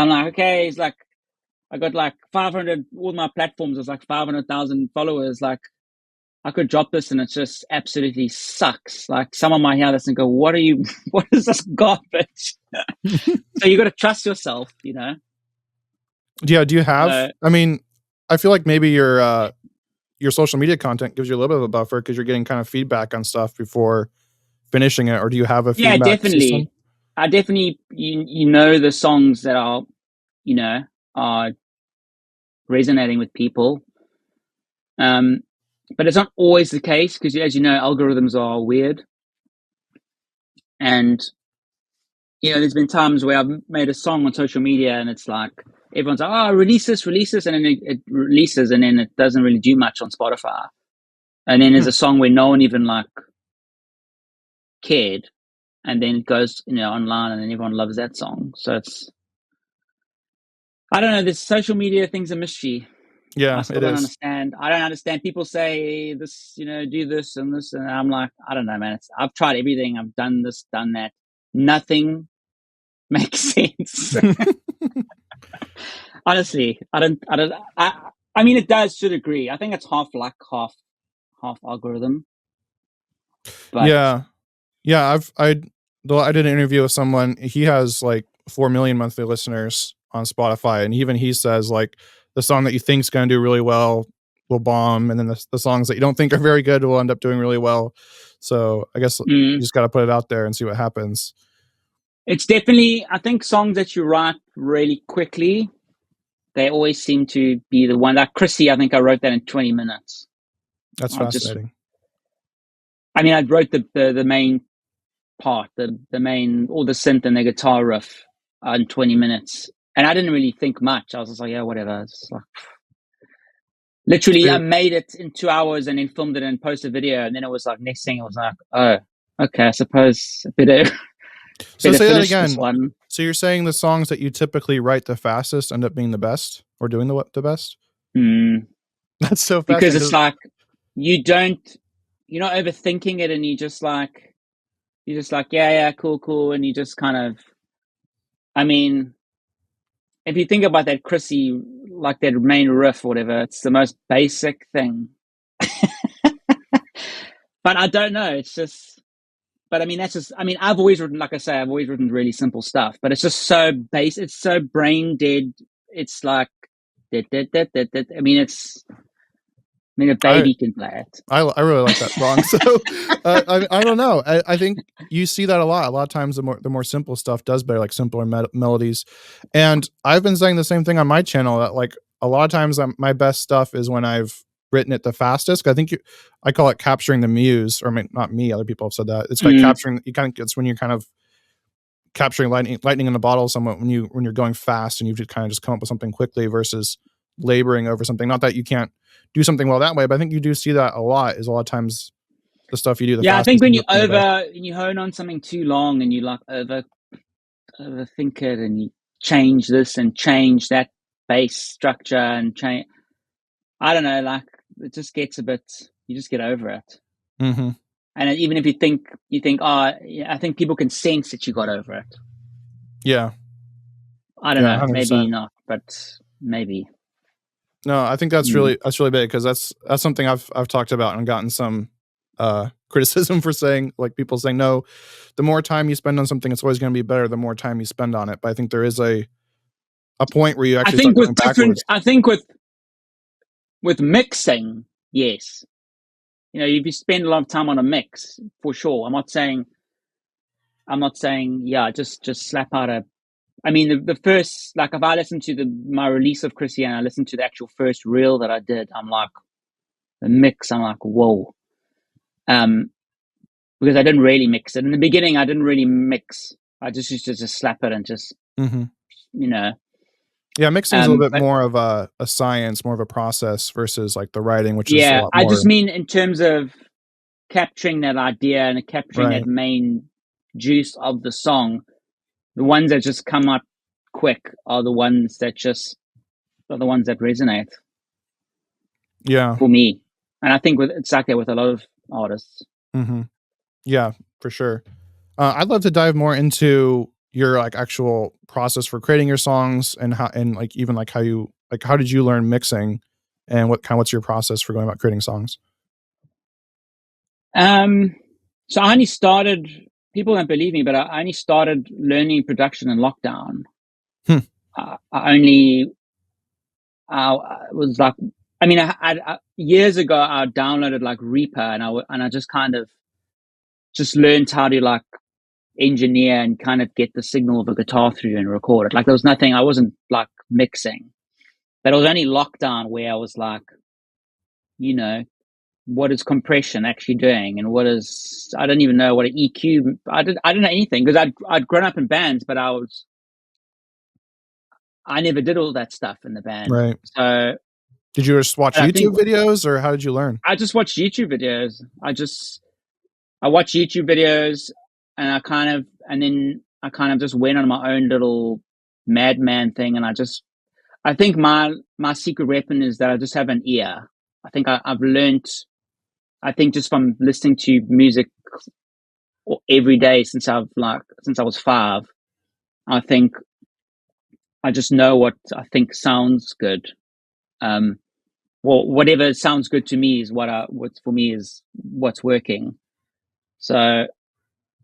like, okay, it's like I got like 500, all my platforms is like 500,000 followers, like I could drop this and it just absolutely sucks. Like someone might hear this and go, what is this garbage? So you got to trust yourself, you know? Yeah. Do you have, I mean, I feel like maybe your social media content gives you a little bit of a buffer because you're getting kind of feedback on stuff before finishing it. Or do you have a feedback definitely system? I definitely, you know, the songs that are, you know, are resonating with people. But it's not always the case because, as you know, algorithms are weird. And, you know, there's been times where I've made a song on social media and it's like, everyone's like, oh, release this. And then it releases and then it doesn't really do much on Spotify. And then there's a song where no one even like cared. And then it goes, you know, online and then everyone loves that song. So I don't know, this social media thing's a mystery. Yeah, I still don't understand. I don't understand. People say this, you know, do this and this, and I'm like, I don't know, man. I've tried everything. I've done this, done that. Nothing makes sense. Honestly, I mean, it does to a degree. I think it's half luck, half algorithm. But yeah. I did an interview with someone. He has like 4 million monthly listeners on Spotify, and even he says like the song that you think is going to do really well will bomb, and then the songs that you don't think are very good will end up doing really well. So I guess you just got to put it out there and see what happens. It's definitely, I think songs that you write really quickly, they always seem to be the one. Like Chrissy, I think I wrote that in 20 minutes. That's fascinating. I wrote the main part, the main, all the synth and the guitar riff in 20 minutes. And I didn't really think much. I was just like, yeah, whatever. It's like, literally, I made it in 2 hours and then filmed it and posted a video. And then it was like, next thing it was like, oh, okay, I suppose a bit of. So say that again. So you're saying the songs that you typically write the fastest end up being the best, or doing the best? That's so fascinating. Because it's like, you're not overthinking it, and you're just like, yeah, cool. And you just kind of, I mean, if you think about that Chrissy, like that main riff or whatever, it's the most basic thing. But I don't know. It's just, but I mean, I've always written, like I say, I've always written really simple stuff, but it's just so basic. It's so brain dead. It's like, I mean, a baby can play it. I really like that song. So I don't know. I think you see that a lot. A lot of times the more simple stuff does better, like simpler melodies. And I've been saying the same thing on my channel, that like a lot of times my best stuff is when I've written it the fastest. I think I call it capturing the muse, or I mean, not me, other people have said that. It's like capturing, it's when you're kind of capturing lightning in a bottle somewhat, when you're going fast and you kind of just come up with something quickly versus laboring over something. Not that you can't do something well that way, but I think you do see that a lot. Is a lot of times the stuff you do the fastest. I think when you hone on something too long and you like overthink it, and you change this and change that bass structure and change, I don't know, like it just gets a bit, you just get over it. And even if you think, oh, yeah, I think people can sense that you got over it. Yeah. I don't know, 100%. maybe not, but maybe. No, I think that's really big, because that's something I've talked about and gotten some criticism for saying, like people saying, no, the more time you spend on something, it's always going to be better the more time you spend on it. But I think there is a point where you actually start going backwards. I think with mixing, yes. You know, if you spend a lot of time on a mix, for sure. I'm not saying, yeah, just slap out a. I mean, the first, like, if I listen to my release of Christian, I listened to the actual first reel that I did, I'm like, the mix, I'm like, whoa. Because I didn't really mix it in the beginning. I didn't really mix. I just used to just slap it and just, you know. Yeah, mixing is a little bit more of a science, more of a process versus like the writing, which is a lot more. I just mean in terms of capturing that idea and capturing that main juice of the song. The ones that just come up quick are the ones that resonate. Yeah, for me, and I think it's like that with a lot of artists. Yeah, for sure. I'd love to dive more into your like actual process for creating your songs, and how, and like even like how did you learn mixing, and what's your process for going about creating songs? So I only started. People don't believe me, but I only started learning production in lockdown. I was like, I mean, I years ago I downloaded like Reaper, and I just kind of just learned how to like engineer and kind of get the signal of a guitar through and record it. Like there was nothing. I wasn't like mixing, but it was only lockdown where I was like, you know, what is compression actually doing, and I don't even know what an EQ. I didn't know anything, because I'd grown up in bands, but I never did all that stuff in the band. Right. So did you just watch YouTube videos, or how did you learn? I just watched YouTube videos. I watched YouTube videos, and then I kind of just went on my own little madman thing, and I think my secret weapon is that I just have an ear. I think I've learned. I think just from listening to music every day since I was 5, I think I just know what I think sounds good. Well, whatever sounds good to me is what's for me is what's working. So,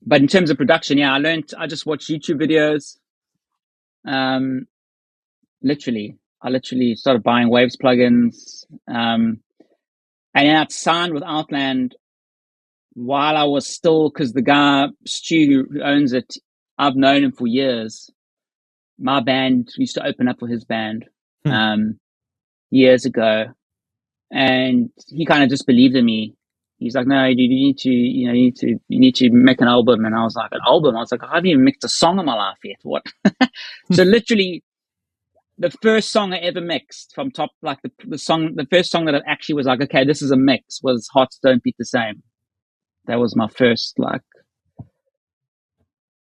but in terms of production, yeah, I just watched YouTube videos. I literally started buying Waves plugins. And then I'd signed with Outland while I was still, because the guy, Stu, who owns it, I've known him for years. My band used to open up for his band years ago. And he kind of just believed in me. He's like, no, dude, you need to make an album. And I was like, an album? I was like, I haven't even mixed a song in my life yet. What? So literally, the first song I ever mixed from top, like the first song that I actually was like, okay, this is a mix, was Hearts Don't Beat the Same. That was my first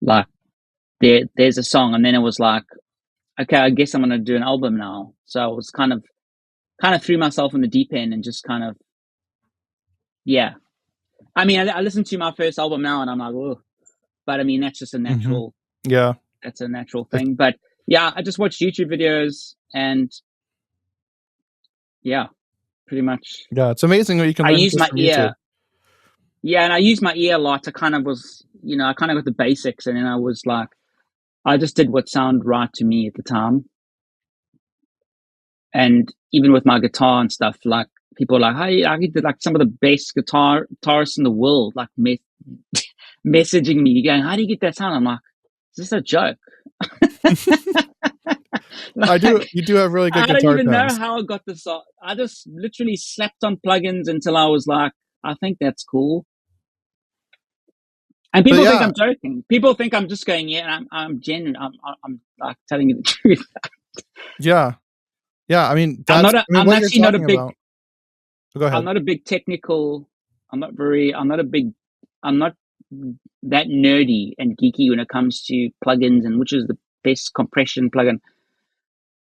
there's a song. And then it was like, okay, I guess I'm going to do an album now. So I was kind of threw myself in the deep end and just kind of, yeah. I mean, I listened to my first album now and I'm like, oh, but I mean, that's just a natural, that's a natural thing. But yeah, I just watched YouTube videos and yeah, pretty much. Yeah, it's amazing what you can learn just from YouTube. Yeah, and I used my ear a lot. I kind of got the basics, and then I was like, I just did what sounded right to me at the time. And even with my guitar and stuff, like people are like, hey, I did like some of the best guitarists in the world, like messaging me, going, how do you get that sound? I'm like, is this a joke? You do have really good guitar tones. I don't even know how I got this. I just literally slapped on plugins until I was like, I think that's cool. And people think I'm joking. People think I'm just going, yeah, I'm genuine. I'm like telling you the truth. Yeah. I mean, I'm actually not a big. Go ahead. I'm not a big technical. I'm not that nerdy and geeky when it comes to plugins and which is the best compression plugin.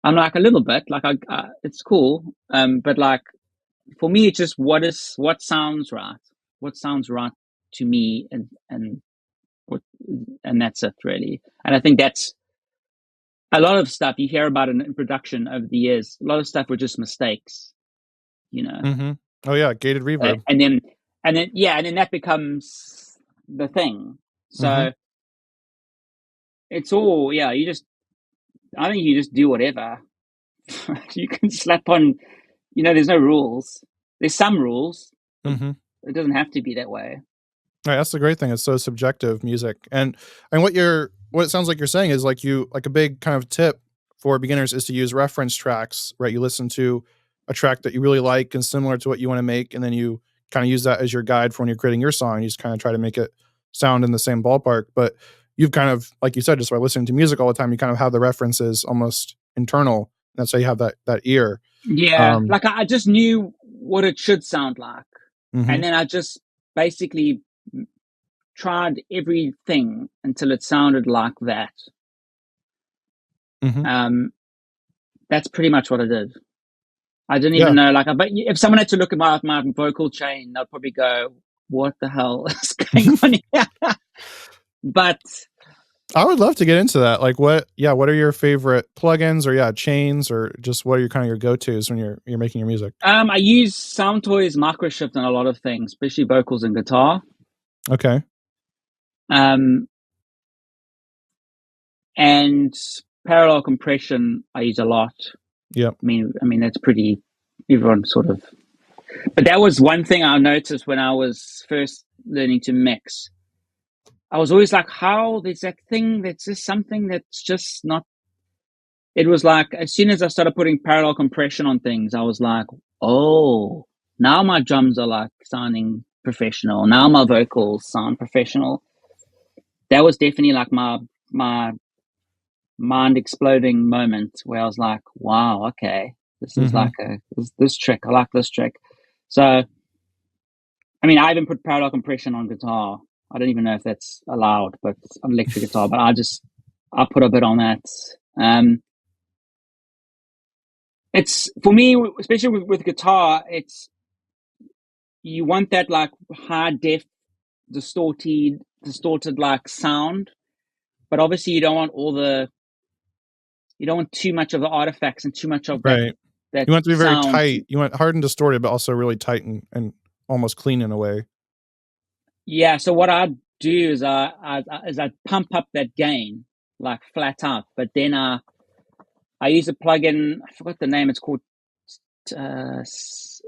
I'm like a little bit like it's cool, but like for me, it's just what sounds right. What sounds right to me, and that's it really. And I think that's a lot of stuff you hear about in production over the years. A lot of stuff were just mistakes, you know. Mm-hmm. Oh yeah, gated reverb. And then that becomes the thing. So Mm-hmm. it's all I think you just do whatever. You can slap on, there's no rules. There's some rules, but Mm-hmm. it doesn't have to be that way. Right, that's the great thing. It's so subjective music, and what it sounds like you're saying is like a big kind of tip for beginners is to use reference tracks. Right, you listen to a track that you really like and similar to what you want to make, and then you kind of use that as your guide for when you're creating your song. You just kind of try to make it sound in the same ballpark. But you've kind of, like you said, just by listening to music all the time, you kind of have the references almost internal. That's how you have that ear. Yeah, like I just knew what it should sound like, Mm-hmm. and then I just basically tried everything until it sounded like that. Mm-hmm. That's pretty much what I did. I didn't even know, but if someone had to look at my vocal chain, they'd probably go, "What the hell is going on here?" But I would love to get into that. Like what are your favorite plugins or chains, or just what are your kind of your go-tos when you're making your music? I use Soundtoys Microshift on a lot of things, especially vocals and guitar. Okay. And parallel compression I use a lot. Yep. I mean that's pretty, everyone sort of, but that was one thing I noticed when I was first learning to mix. I was always like, how there's that thing that's just something that's just not. It was like, as soon as I started putting parallel compression on things, I was like, oh, now my drums are like sounding professional. Now my vocals sound professional. That was definitely like my mind exploding moment where I was like, wow, okay, this is like this trick. I like this trick. So, I mean, I even put parallel compression on guitar. I don't even know if that's allowed, but it's on electric guitar, but I put a bit on that. It's, for me, especially with guitar, you want that like high def, distorted like sound, but obviously you don't want too much of the artifacts and too much of right. that You want it to be very sound. tight. You want hard and distorted, but also really tight and almost clean in a way. Yeah. So what I do is I pump up that gain like flat out, but then I use a plugin. I forgot the name. It's called it's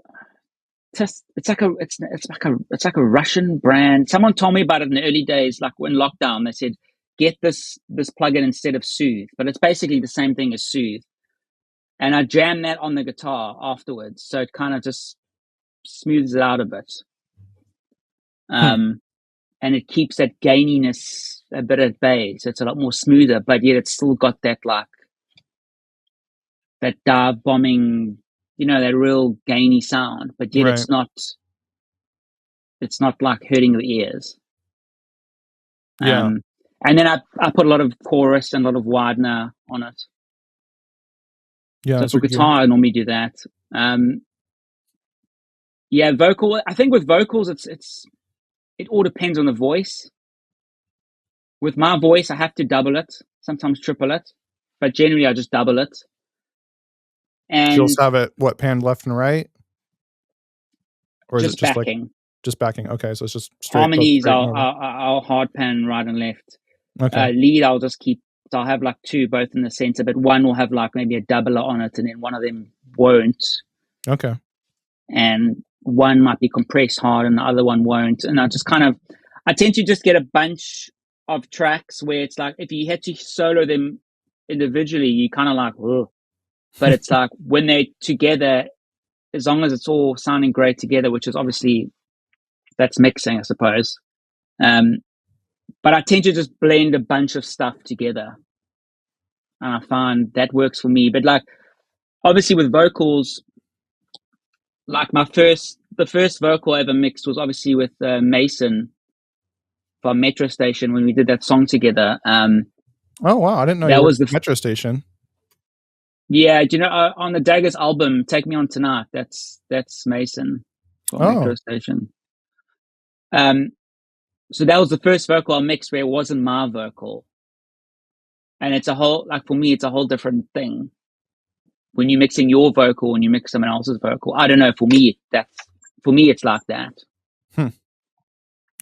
like a Russian brand. Someone told me about it in the early days, like when lockdown. They said get this plugin instead of Soothe, but it's basically the same thing as Soothe. And I jam that on the guitar afterwards, so it kind of just smooths it out a bit. And it keeps that gaininess a bit at bay, so it's a lot more smoother, but yet it's still got that like that dive bombing, that real gainy sound, but yet it's not like hurting the ears. Yeah. And then I put a lot of chorus and a lot of Widener on it. Yeah. So for guitar, I normally do that. Vocal. I think with vocals, it all depends on the voice. With my voice, I have to double it, sometimes triple it, but generally I just double it. And you'll have it panned left and right, or is it just backing? Like just backing? Okay, so it's just straight. Harmonies, I'll hard pan right and left. Okay. Lead, I'll just keep. I'll have like two, both in the center, but one will have like maybe a doubler on it, and then one of them won't. Okay. And one might be compressed hard, and the other one won't. And I tend to just get a bunch of tracks where it's like if you had to solo them individually, you kind of like, whoa. But it's like when they're together, as long as it's all sounding great together, which is obviously that's mixing, I suppose. But I tend to just blend a bunch of stuff together, and I find that works for me. But like, obviously with vocals, like the first vocal I ever mixed was obviously with Mason from Metro Station when we did that song together. Oh wow, I didn't know that was the Metro Station. Yeah, do you know on the Daggers album, "Take Me On Tonight"? That's Mason from Metro Station. So that was the first vocal I mixed where it wasn't my vocal. And it's a whole, like for me, it's a whole different thing. When you're mixing your vocal and you mix someone else's vocal, I don't know. For me, it's like that.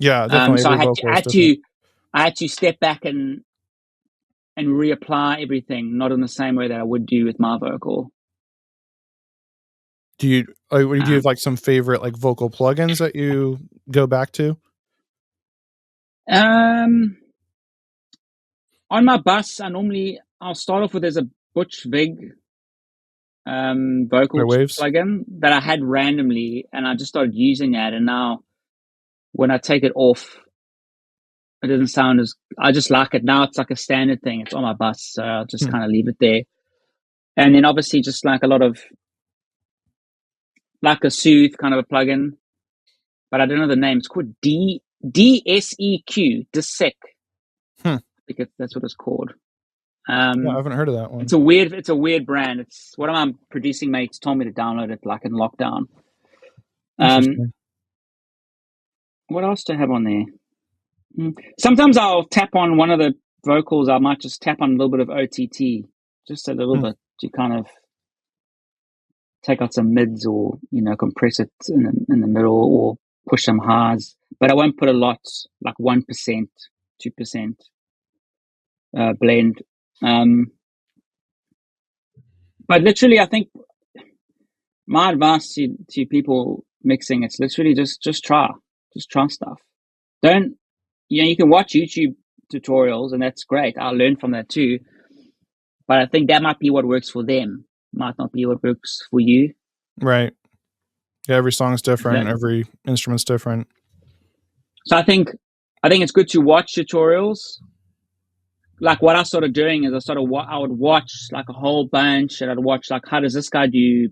Yeah, definitely. So Every vocal I is had different. to step back and reapply everything, not in the same way that I would do with my vocal. Do you have like some favorite like vocal plugins that you go back to? On my bus, I'll start off with there's a Butch Vig vocal Waves. plugin that I had randomly, and I just started using that. And now when I take it off, it doesn't sound as, I just like it now. It's like a standard thing. It's on my bus, so I'll just kind of leave it there. And then obviously just like a lot of like a Soothe kind of a plugin, but I don't know the name. It's called DSEQ, Desec. I think that's what it's called. Yeah, I haven't heard of that one. It's a weird brand. It's one of my producing mates told me to download it like in lockdown. Interesting. What else do I have on there? Sometimes I'll tap on one of the vocals. I might just tap on a little bit of OTT, just a little bit to kind of take out some mids or compress it in the middle or push some highs. But I won't put a lot, like 1%, 2% blend. But literally, I think my advice to people mixing, it's literally just try stuff. Don't, you can watch YouTube tutorials and that's great. I'll learn from that too. But I think that might be what works for them. Might not be what works for you. Right. Yeah, every song's different. Every instrument's different. So I think it's good to watch tutorials. Like what I started doing is I would watch like a whole bunch, and I'd watch like, how does this guy do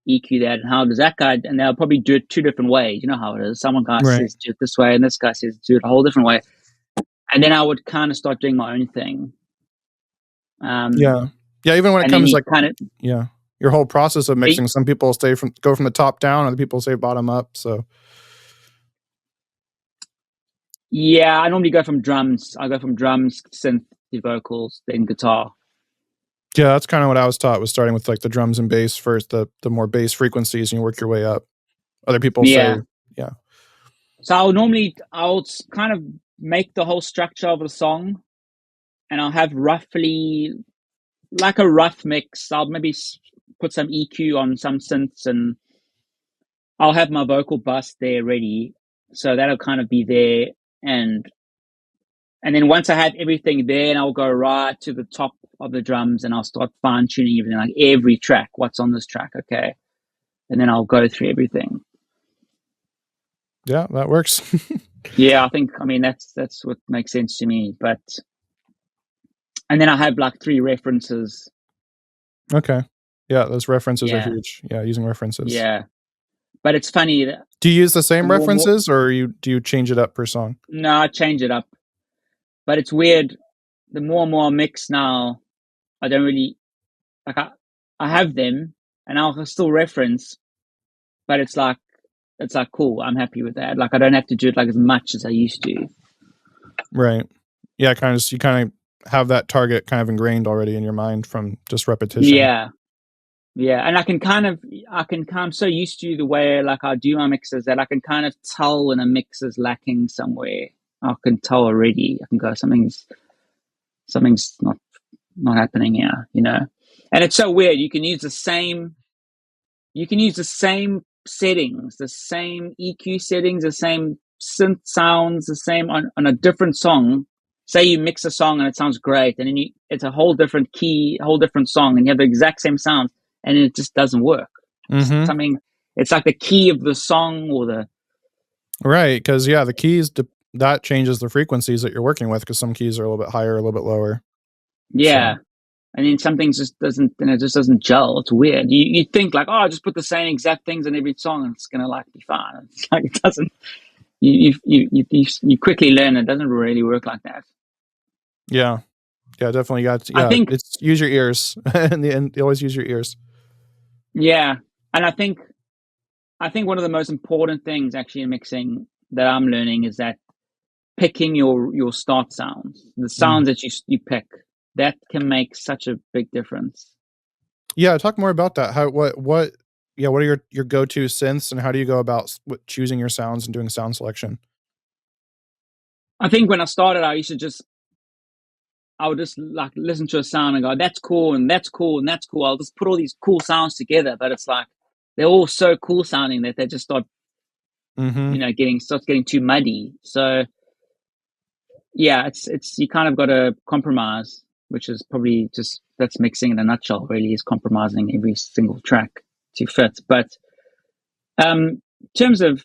EQ that, and how does that guy, and they'll probably do it two different ways. You know how it is. Someone guy says do it this way, and this guy says do it a whole different way. And then I would kind of start doing my own thing. Yeah. Even when it comes like your whole process of mixing, some people go from the top down, other people say bottom up. So yeah, I normally go from drums. I go from drums, synth, to vocals, then guitar. Yeah, that's kind of what I was taught, was starting with like the drums and bass first, the more bass frequencies, and you work your way up. Other people say, yeah. So I'll kind of make the whole structure of a song, and I'll have roughly like a rough mix. I'll maybe put some EQ on some synths, and I'll have my vocal bus there ready. So that'll kind of be there. And then once I have everything there, and I'll go right to the top of the drums, and I'll start fine tuning everything, like every track, what's on this track, okay? And then I'll go through everything. Yeah, that works. Yeah, I mean, that's what makes sense to me. And then I have like 3 references. Okay. Yeah, those references are huge. Yeah, using references. Yeah. But it's funny. Do you use the same references, or do you change it up per song? No, I change it up. But it's weird. The more and more I mix now, I don't really, like, I have them and I'll still reference, but it's like cool. I'm happy with that. Like, I don't have to do it like as much as I used to. Right. Yeah, you kind of have that target kind of ingrained already in your mind from just repetition. Yeah. Yeah. And I'm so used to the way like I do my mixes that I can kind of tell when a mix is lacking somewhere. I can tell already. I can go, something's not happening here, And it's so weird. You can use the same settings, the same EQ settings, the same synth sounds, the same on a different song. Say you mix a song and it sounds great, and then it's a whole different key, a whole different song, and you have the exact same sound, and it just doesn't work. It's like the key of the song or the right, because the keys that changes the frequencies that you're working with, because some keys are a little bit higher, a little bit lower. Yeah. So. And then some things just doesn't gel. It's weird. You think like, oh, just put the same exact things in every song and it's gonna like be fine. It's like it doesn't. You quickly learn it doesn't really work like that. Yeah, definitely got. I think it's use your ears. In the end, you always use your ears. Yeah, and I think one of the most important things actually in mixing that I'm learning is that picking your start sounds, the sounds that you pick, that can make such a big difference. Yeah, talk more about that. What are your go-to synths, and how do you go about choosing your sounds and doing sound selection? I think when I started, I would just like listen to a sound and go, that's cool, and that's cool, and that's cool. I'll just put all these cool sounds together, but it's like they're all so cool sounding that they just start, getting too muddy. So yeah, it's you kind of got to compromise, which is probably that's mixing in a nutshell. Really, is compromising every single track to fit. But in terms of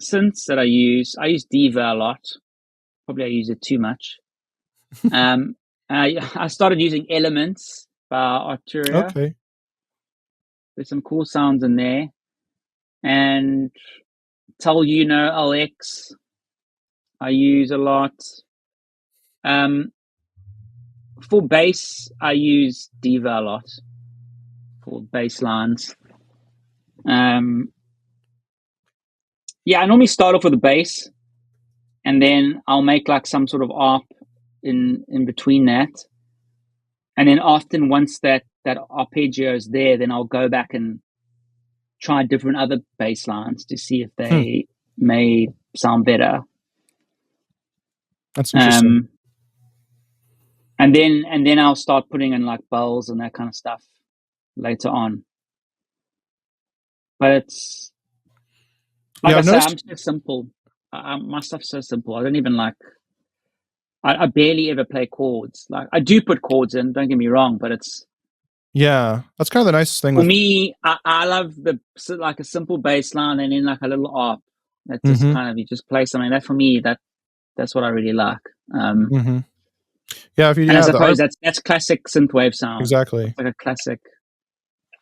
synths that I use Diva a lot. Probably I use it too much. I started using Elements by Arturia. Okay. There's some cool sounds in there. And LX I use a lot. For bass, I use Diva a lot for bass lines. I normally start off with the bass, and then I'll make like some sort of arp in between that. And then often once that arpeggio is there, then I'll go back and try different other bass lines to see if they may sound better. That's interesting. And then I'll start putting in like bells and that kind of stuff later on. But it's like I said, I'm so simple. My stuff's so simple. I don't even I barely ever play chords. Like I do put chords in, don't get me wrong, but it's that's kind of the nicest thing. For me, I love like a simple bass line and then like a little arp. That just kind of, you just play something. That for me, that's what I really like. Yeah, if you and I suppose that's classic synthwave sound. Exactly. It's like a classic.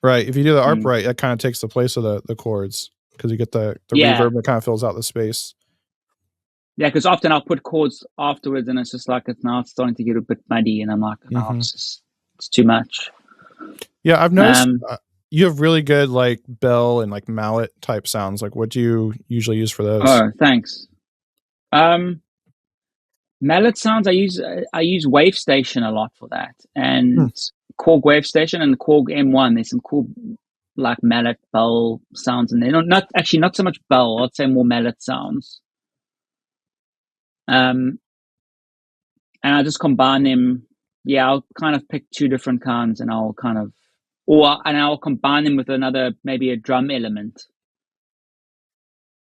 Right. If you do the arp right, that kind of takes the place of the chords, because you get the reverb that kind of fills out the space. Yeah, because often I'll put chords afterwards, and it's just like it's starting to get a bit muddy, and I'm like, it's too much. Yeah, I've noticed you have really good like bell and like mallet type sounds. Like, what do you usually use for those? Oh, thanks. Mallet sounds, I use Wave Station a lot for that, and Korg Wave Station and the Korg M1. There's some cool like mallet bell sounds in there. Not so much bell. I'd say more mallet sounds. And I just combine them. Yeah, I'll kind of pick two different kinds, and I'll combine them with maybe a drum element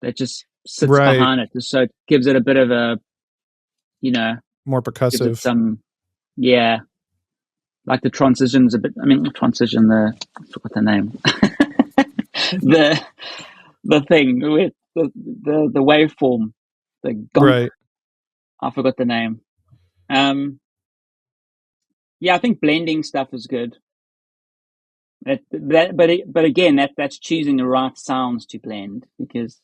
that just sits behind it, so it gives it a bit of a, more percussive. Like the transitions a bit. I forgot the name. the thing with the waveform, the gong. Right. I forgot the name. I think blending stuff is good. But again, that's choosing the right sounds to blend, because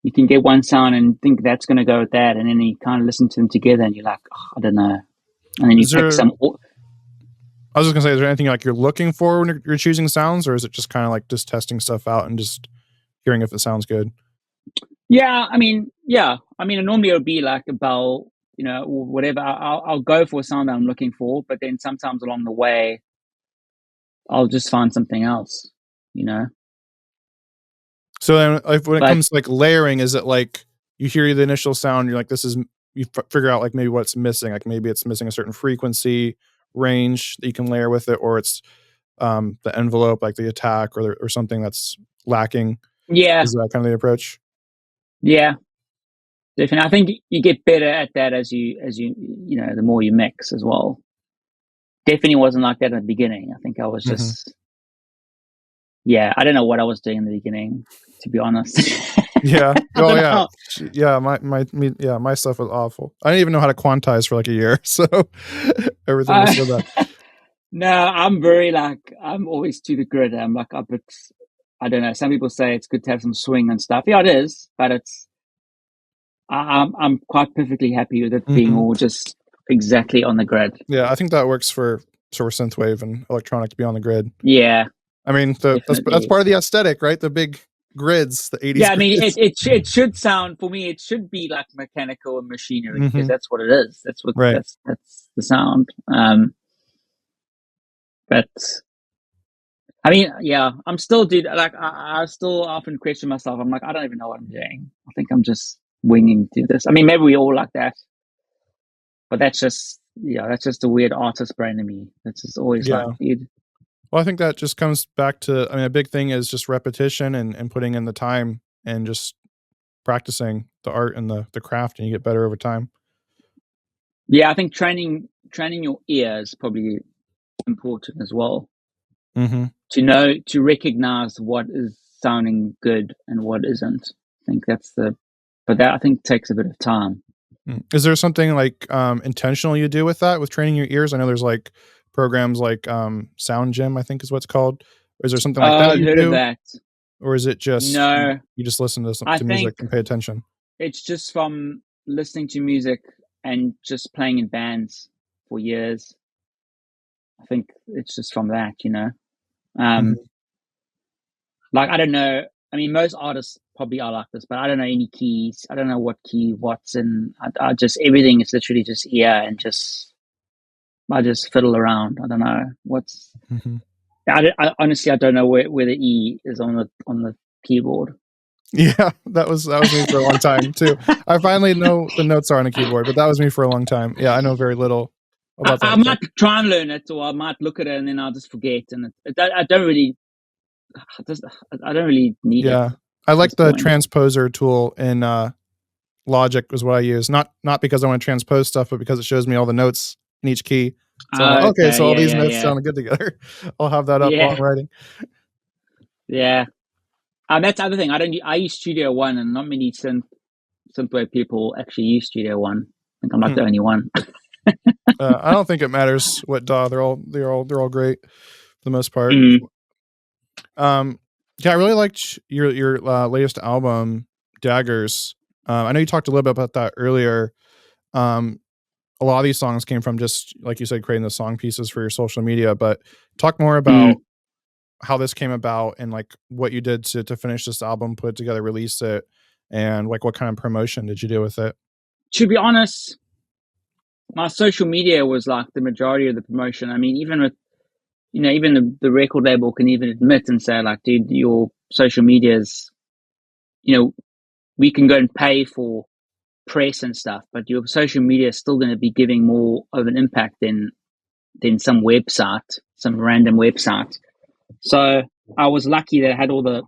you can get one sound and think that's going to go with that, and then you kind of listen to them together, and you're like, I don't know, and then you pick some. I was just gonna say, is there anything like you're looking for when you're choosing sounds, or is it just kind of like just testing stuff out and just hearing if it sounds good? Normally it would be like a bell, or whatever. I'll go for a sound that I'm looking for, but then sometimes along the way, I'll just find something else, So then, when it comes to like layering, is it like you hear the initial sound, you're like, you figure out like maybe what's missing, like maybe it's missing a certain frequency range that you can layer with it, or it's the envelope, like the attack or something that's lacking. Yeah, is that kind of the approach? Yeah, definitely. I think you get better at that as you the more you mix as well. Definitely wasn't like that at the beginning. I think I was just I don't know what I was doing in the beginning, to be honest. My stuff was awful. I didn't even know how to quantize for like a year, so everything was so bad. No, I'm always to the grid. I'm like I don't know. Some people say it's good to have some swing and stuff. Yeah, it is, but I'm quite perfectly happy with it being all just exactly on the grid. Yeah, I think that works for synthwave and electronic to be on the grid. Yeah, I mean, that's part of the aesthetic, right? The big grids, the 80s Yeah, I mean, grids. it should sound, for me, it should be like mechanical and machinery, because that's what it is. Right. That's the sound. But I mean, yeah, I'm still, dude. Like, I still often question myself. I'm like, I don't even know what I'm doing. I think I'm just winging through this. I mean, maybe we all like that, but that's just, yeah, that's just a weird artist brain to me. That's just always Yeah. like, dude. Well, I think that just comes back to, I mean, a big thing is just repetition and putting in the time and just practicing the art and the craft, and you get better over time. Yeah, I think training your ear is probably important as well. Mm-hmm. To recognize what is sounding good and what isn't. I think but that, I think, takes a bit of time. Is there something like intentional you do with that, with training your ears? I know there's like programs like Sound Gym, I think is what's called. Or is there something like Oh, that I've you heard of do? that. Or is it just No, you just listen to I to music think and pay attention? it's just from listening to music and just playing in bands for years. I think it's just from that, you know. Um, Mhm. like, I don't know. I mean, most artists probably are like this, but I don't know any keys. I don't know what key, what's in. I just, everything is literally just ear, and just I just fiddle around. I don't know what's. Mhm. I honestly, I don't know where the E is on the keyboard. Yeah, that was me for a long time too. I finally know the notes are on a keyboard, but that was me for a long time. Yeah, I know very little about I that stuff. might try and learn it, or I might look at it and then I'll just forget. And I don't really, I don't really need it Yeah. I at this like the point. transposer tool in Logic was what I use. Not because I want to transpose stuff, but because it shows me all the notes in each key. So I'm like, okay, Okay, so all yeah, these yeah, notes yeah, sound good together. I'll have that up while yeah, I'm writing. yeah. That's the other thing. I don't. I use Studio One, and not many synthwave people actually use Studio One. I think I'm like Hmm. the only one. I don't think it matters what DAW. They're all great for the most part. Mm, Um, yeah, I really liked your latest album, Daggers. I know you talked a little bit about that earlier. Um, a lot of these songs came from just like you said, creating the song pieces for your social media. But talk more mm. about how this came about and like what you did to finish this album, put it together, release it, and like what kind of promotion did you do with it? To be honest, my social media was like the majority of the promotion. I mean, even with, even the record label can even admit and say, like, dude, your social media is, we can go and pay for press and stuff, but your social media is still going to be giving more of an impact than some website, some random website. So I was lucky that I had all the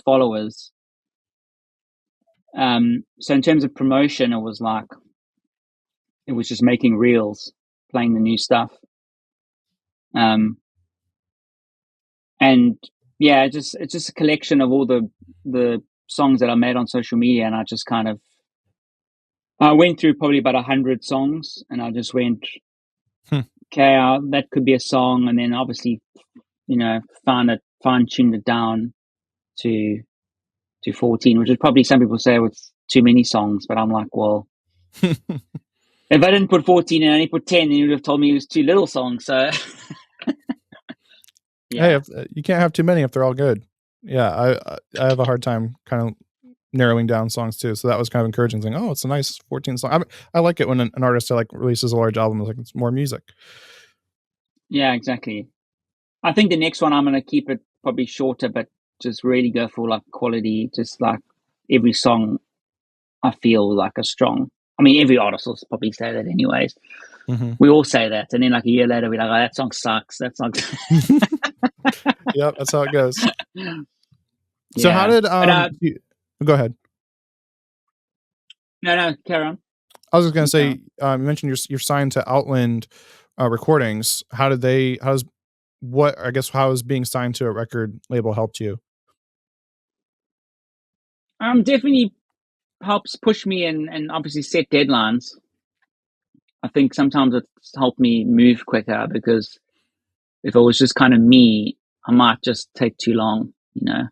followers. So in terms of promotion, it was just making reels, playing the new stuff. And yeah, it's just a collection of all the songs that I made on social media, and I went through probably about 100 songs, and I just went, Hmm. okay, that could be a song, and then obviously, fine tuned it down to 14, which is probably, some people say, it's too many songs, but I'm like, well, if I didn't put 14 and I only put 10, then you would have told me it was too little songs. So Hey, yeah, if, you can't have too many if they're all good. Yeah, I have a hard time kind of narrowing down songs too. So that was kind of encouraging. Saying, "Oh, it's a nice 14 song." I like it when an artist like releases a large album. It's like it's more music. yeah, exactly. I think the next one I'm going to keep it probably shorter, but just really go for like quality. Just like every song, I feel like a strong. I mean, every artist will probably say that, anyways. Hmm. We all say that, and then like a year later, we're like, "Oh, that song sucks. That song." Yep, that's how it goes. So how Yeah, did but go ahead. no, no, carry on. I was just gonna You carry on. say, you mentioned you're signed to Outland Recordings. How did they? How's what? I guess how has being signed to a record label helped you? Definitely helps push me and obviously set deadlines. I think sometimes it's helped me move quicker, because if it was just kind of me, I might just take too long, you know.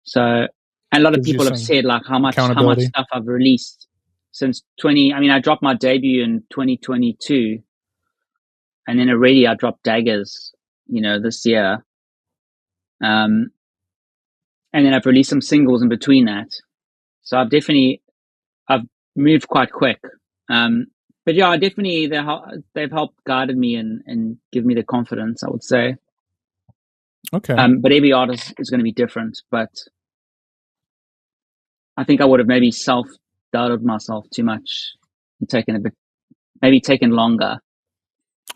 So, and a lot of Gives you people have some said like how much accountability. stuff I've released since 20. I mean, I dropped my debut in 2022, and then already I dropped Daggers, this year. Um, and then I've released some singles in between that. So I've moved quite quick. But yeah, definitely they've helped guided me and give me the confidence, I would say. Okay. But every artist is going to be different. But I think I would have maybe self-doubted myself too much and taken longer.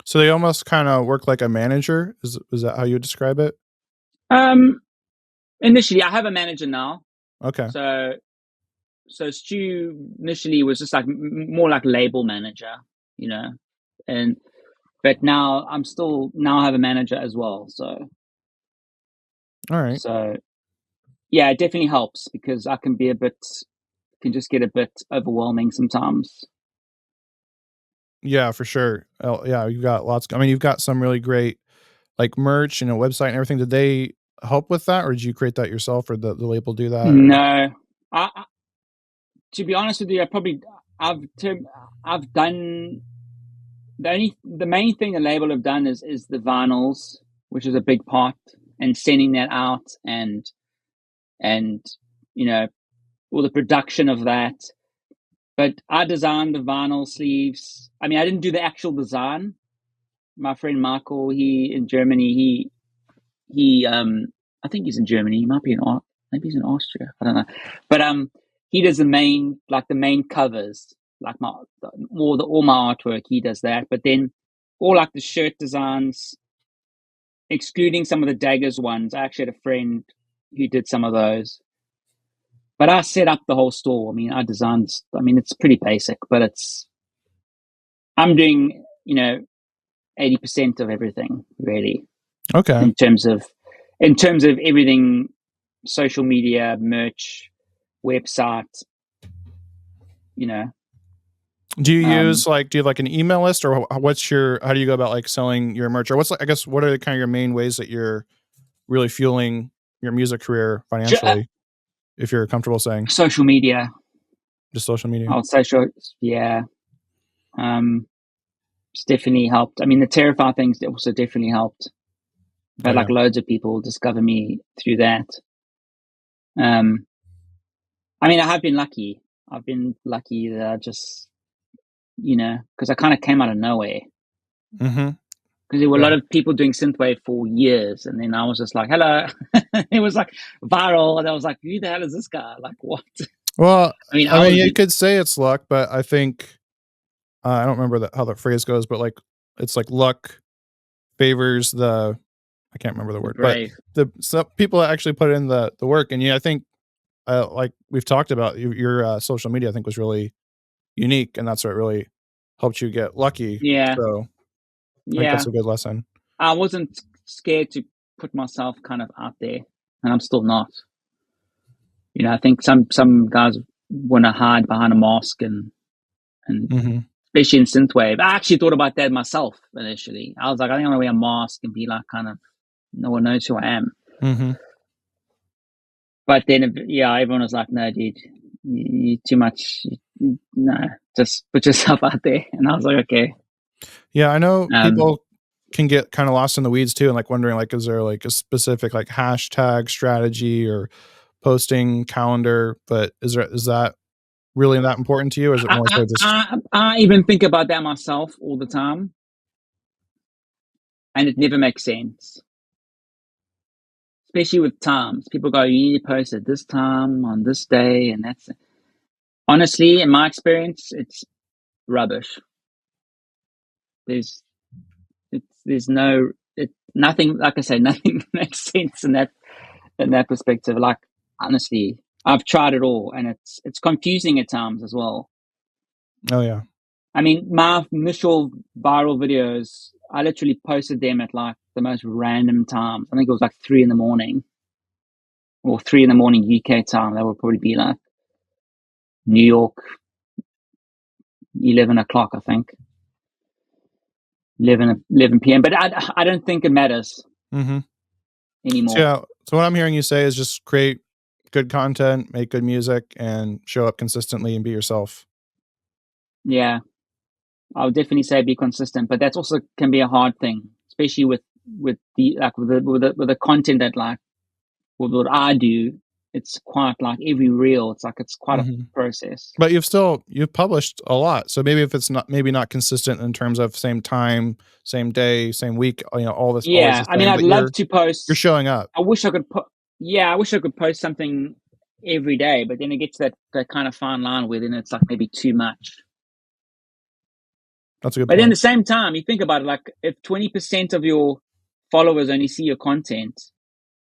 So they almost kind of work like a manager. Is that how you would describe it? Initially, I have a manager now. Okay. So Stu initially was just like more like label manager, but now I have a manager as well. So, all right. So yeah, it definitely helps because I can just get a bit overwhelming sometimes. Yeah, for sure. Oh, yeah, you've got lots. I mean, you've got some really great like merch and a website and everything. Did they help with that, or did you create that yourself, or the label do that? Or? No, to be honest with you, I've done the main thing the label have done is the vinyls, which is a big part, and sending that out and all the production of that. But I designed the vinyl sleeves. I mean, I didn't do the actual design. My friend Michael, he in Germany, he I think he's in Germany. He might be maybe he's in Austria. I don't know. But he does the main covers, like all my artwork. He does that. But then all like the shirt designs, excluding some of the daggers ones. I actually had a friend who did some of those. But I set up the whole store. I mean, I designed. I mean, it's pretty basic, but I'm doing 80% of everything really. Okay. In terms of everything, social media, merch, website. Do you use do you have like an email list, or how do you go about like selling your merch, or what are kind of your main ways that you're really fueling your music career financially? If you're comfortable saying social media, just social media. I would say yeah. It's definitely helped. I mean, the Terrify things also definitely helped. But loads of people discover me through that. I mean, I have been lucky. I've been lucky that I just, because I kind of came out of nowhere. Mm-hmm. Because there were a lot of people doing synthwave for years, and then I was just like, "Hello!" It was like viral, and I was like, "Who the hell is this guy? Like, what?" Well, I mean, you could say it's luck, but I think I don't remember how the phrase goes, but like it's like luck favors the. I can't remember the word, but some people actually put in the work, and I think like we've talked about, your social media I think was really unique, and that's what really helped you get lucky. Yeah. So I think that's a good lesson. I wasn't scared to put myself kind of out there, and I'm still not. I think some guys want to hide behind a mask and Mm-hmm. especially in synthwave. I actually thought about that myself initially. I was like, I think I'm gonna wear a mask and be like, kind of, no one knows who I am. Mm-hmm. But then, everyone was like, no, dude, you too much. No, just put yourself out there. And I was like, okay. Yeah, I know people can get kind of lost in the weeds too, and like wondering, like, is there like a specific like hashtag strategy or posting calendar? But is that really that important to you, or is it more so just? I even think about that myself all the time, and it never makes sense. Especially with times, people go, "You need to post at this time on this day," and that's honestly, in my experience, it's rubbish. There's nothing. Like I say, nothing makes sense in that perspective. Like, honestly, I've tried it all, and it's confusing at times as well. Oh yeah. I mean, my initial viral videos, I literally posted them at like the most random times. I think it was like 3 a.m. or 3 a.m. UK time. That would probably be like New York, 11 o'clock, I think. 11 p.m. But I don't think it matters anymore. So what I'm hearing you say is just create good content, make good music, and show up consistently and be yourself. Yeah, I would definitely say be consistent, but that's also can be a hard thing, especially with the content that like with what I do. it's quite like every reel. It's quite a Mhm. process. But you've published a lot, so maybe if it's not maybe not consistent in terms of same time, same day, same week, all this always Yeah, the I mean, same, I'd but love to you're post. showing up. I wish I could put. Yeah, I wish I could post something every day, but then it gets that kind of fine line where then it's like maybe too much. That's a good But then at point. the same time, you think about it, like if 20% of your followers only see your content,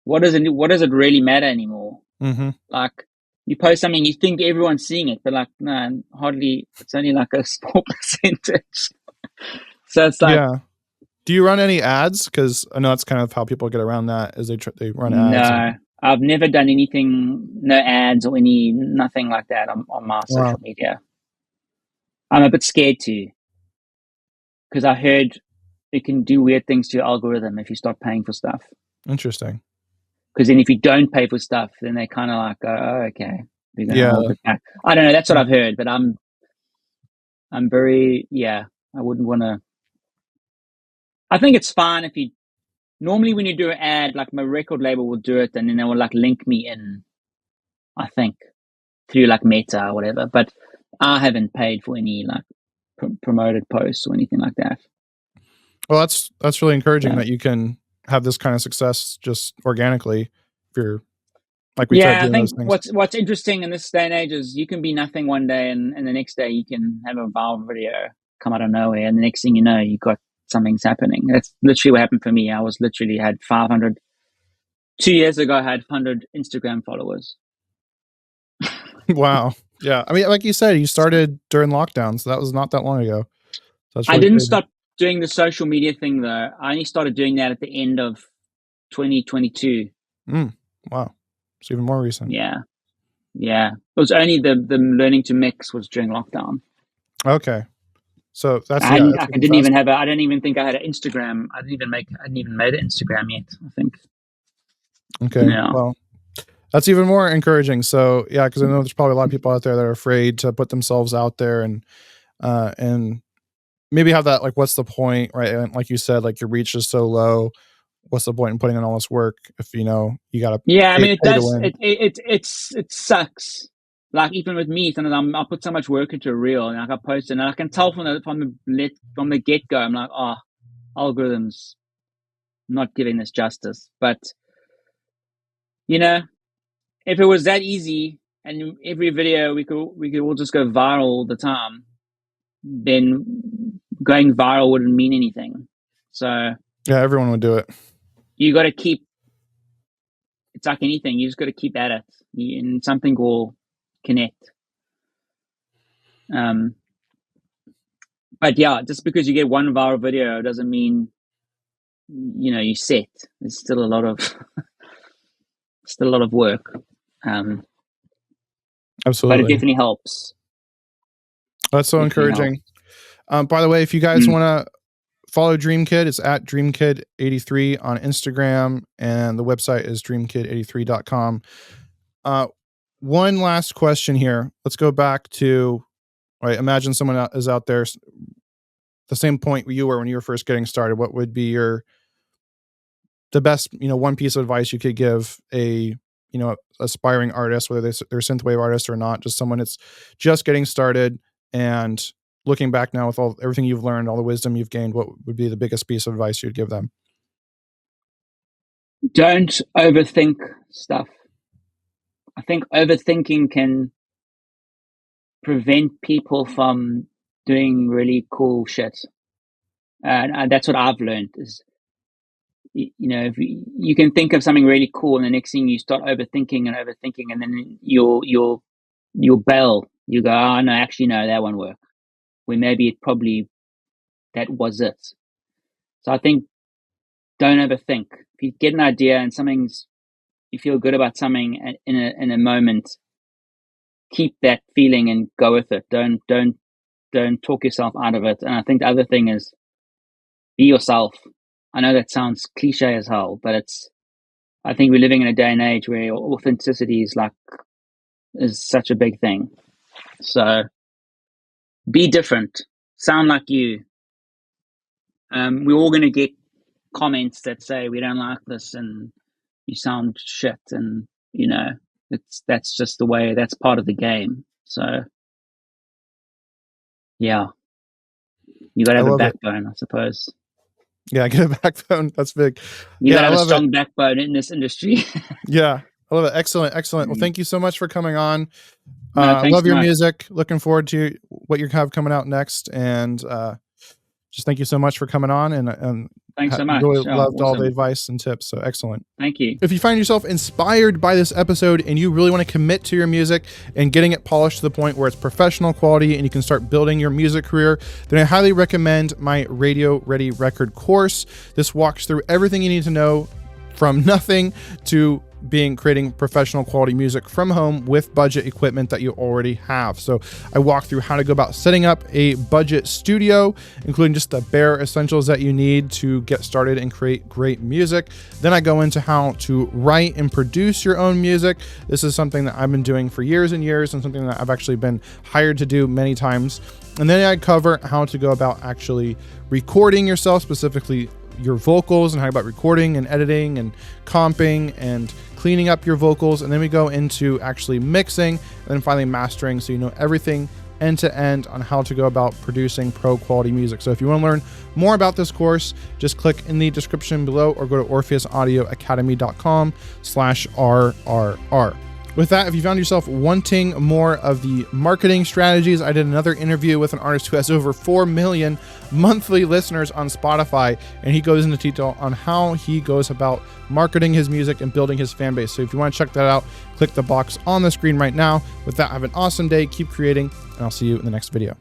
what does it really matter anymore? Mhm. Like you post something, you think everyone's seeing it, but like no, hardly. It's only like a small percentage. So it's like Yeah. Do you run any ads? Because I know that's kind of how people get around that is they run ads no, and I've never done anything, no ads or nothing like that on my wow, social media. I'm a bit scared to because I heard it can do weird things to your algorithm if you start paying for stuff. interesting. Because then if you don't pay for stuff, then they kind of like, oh, okay, we're going to Yeah. hold it back. I don't know. That's what I've heard, but I'm very, yeah, I wouldn't want to. I think it's fine if you normally when you do an ad, like my record label will do it and then they will like link me in, I think, through like Meta or whatever. But I haven't paid for any like promoted posts or anything like that. Well, that's really encouraging So, that you can have this kind of success just organically if you're, like we said, yeah, I doing those think things. what's interesting in this day and age is you can be nothing one day and the next day you can have a viral video come out of nowhere and the next thing you know you got something's happening. That's literally what happened for me. I was literally had 500 2 years ago. I had 100 Instagram followers. Wow. Yeah. I mean, like you said, you started during lockdown, so that was not that long ago. So that's I really didn't crazy. start doing the social media thing though. I only started doing that at the end of 2022. Mm, wow. It's even more recent. Yeah, yeah. It was only the learning to mix was during lockdown. Okay. So I yeah, hadn't. that's I even didn't even faster. have. I don't even think I had an Instagram. I hadn't even made an Instagram yet. I think. Okay. Yeah. Well, that's even more encouraging. So yeah, because I know there's probably a lot of people out there that are afraid to put themselves out there and maybe have that like, what's the point, right? And like you said, like your reach is so low. What's the point in putting in all this work if you gotta Yeah. I mean, it pay to does. win? It sucks. Like even with me, sometimes I put so much work into a reel, and like I post it, and I can tell from the get go, I'm like, oh, algorithms not giving this justice. But you know, if it was that easy and every video we could all just go viral all the time, then going viral wouldn't mean anything. So Yeah, everyone would do it. you got to keep. It's like anything. You just got to keep at it, and something will connect. Um, but yeah, just because you get one viral video doesn't mean you set. There's still a lot of work, but it Absolutely. definitely helps. That's so Definitely helps. encouraging. By the way, if you guys Mm. want to follow DreamKid, it's at DreamKid83 on Instagram, and the website is dreamkid83.com. Uh, one last question here. Let's go back to, right, imagine someone is out there, the same point you were when you were first getting started. What would be the best, one piece of advice you could give a, aspiring artist, whether they're synthwave artist or not, just someone that's just getting started and looking back now with everything you've learned, all the wisdom you've gained, what would be the biggest piece of advice you'd give them? Don't overthink stuff. I think overthinking can prevent people from doing really cool shit. And that's what I've learned is, if you can think of something really cool and the next thing you start overthinking and then you'll bail. You go, oh no, actually no, that won't work. Where maybe that was it. So I think don't overthink. If you get an idea and you feel good about something in a moment, keep that feeling and go with it. Don't talk yourself out of it. And I think the other thing is be yourself. I know that sounds cliche as hell, but I think we're living in a day and age where authenticity is such a big thing. So be different. Sound like you. We're all going to get comments that say we don't like this and you sound shit, and that's just the way, that's part of the game. So yeah, you got to I have a love it. backbone, I suppose. Yeah, I get a backbone. That's big. You Yeah, got to I have a love it. strong backbone in this industry. Yeah, I love it. Excellent, excellent. Well, thank you so much for coming on. No, I thanks love so your much. music. Looking forward to what you have coming out next. And just thank you so much for coming on. And Thanks so much. really Oh, loved all the awesome. advice and tips. So excellent. Thank you. If you find yourself inspired by this episode and you really want to commit to your music and getting it polished to the point where it's professional quality and you can start building your music career, then I highly recommend my Radio Ready Record course. This walks through everything you need to know from nothing to creating professional quality music from home with budget equipment that you already have. So I walk through how to go about setting up a budget studio, including just the bare essentials that you need to get started and create great music. Then I go into how to write and produce your own music. This is something that I've been doing for years and years, and something that I've actually been hired to do many times. And then I cover how to go about actually recording yourself, specifically your vocals, and how about recording and editing and comping and cleaning up your vocals. And then we go into actually mixing and then finally mastering, so you know everything end to end on how to go about producing pro quality music. So if you want to learn more about this course, just click in the description below or go to orpheusaudioacademy.com/RRR. With that, if you found yourself wanting more of the marketing strategies, I did another interview with an artist who has over 4 million monthly listeners on Spotify, and he goes into detail on how he goes about marketing his music and building his fan base. So if you want to check that out, click the box on the screen right now. With that, have an awesome day, keep creating, and I'll see you in the next video.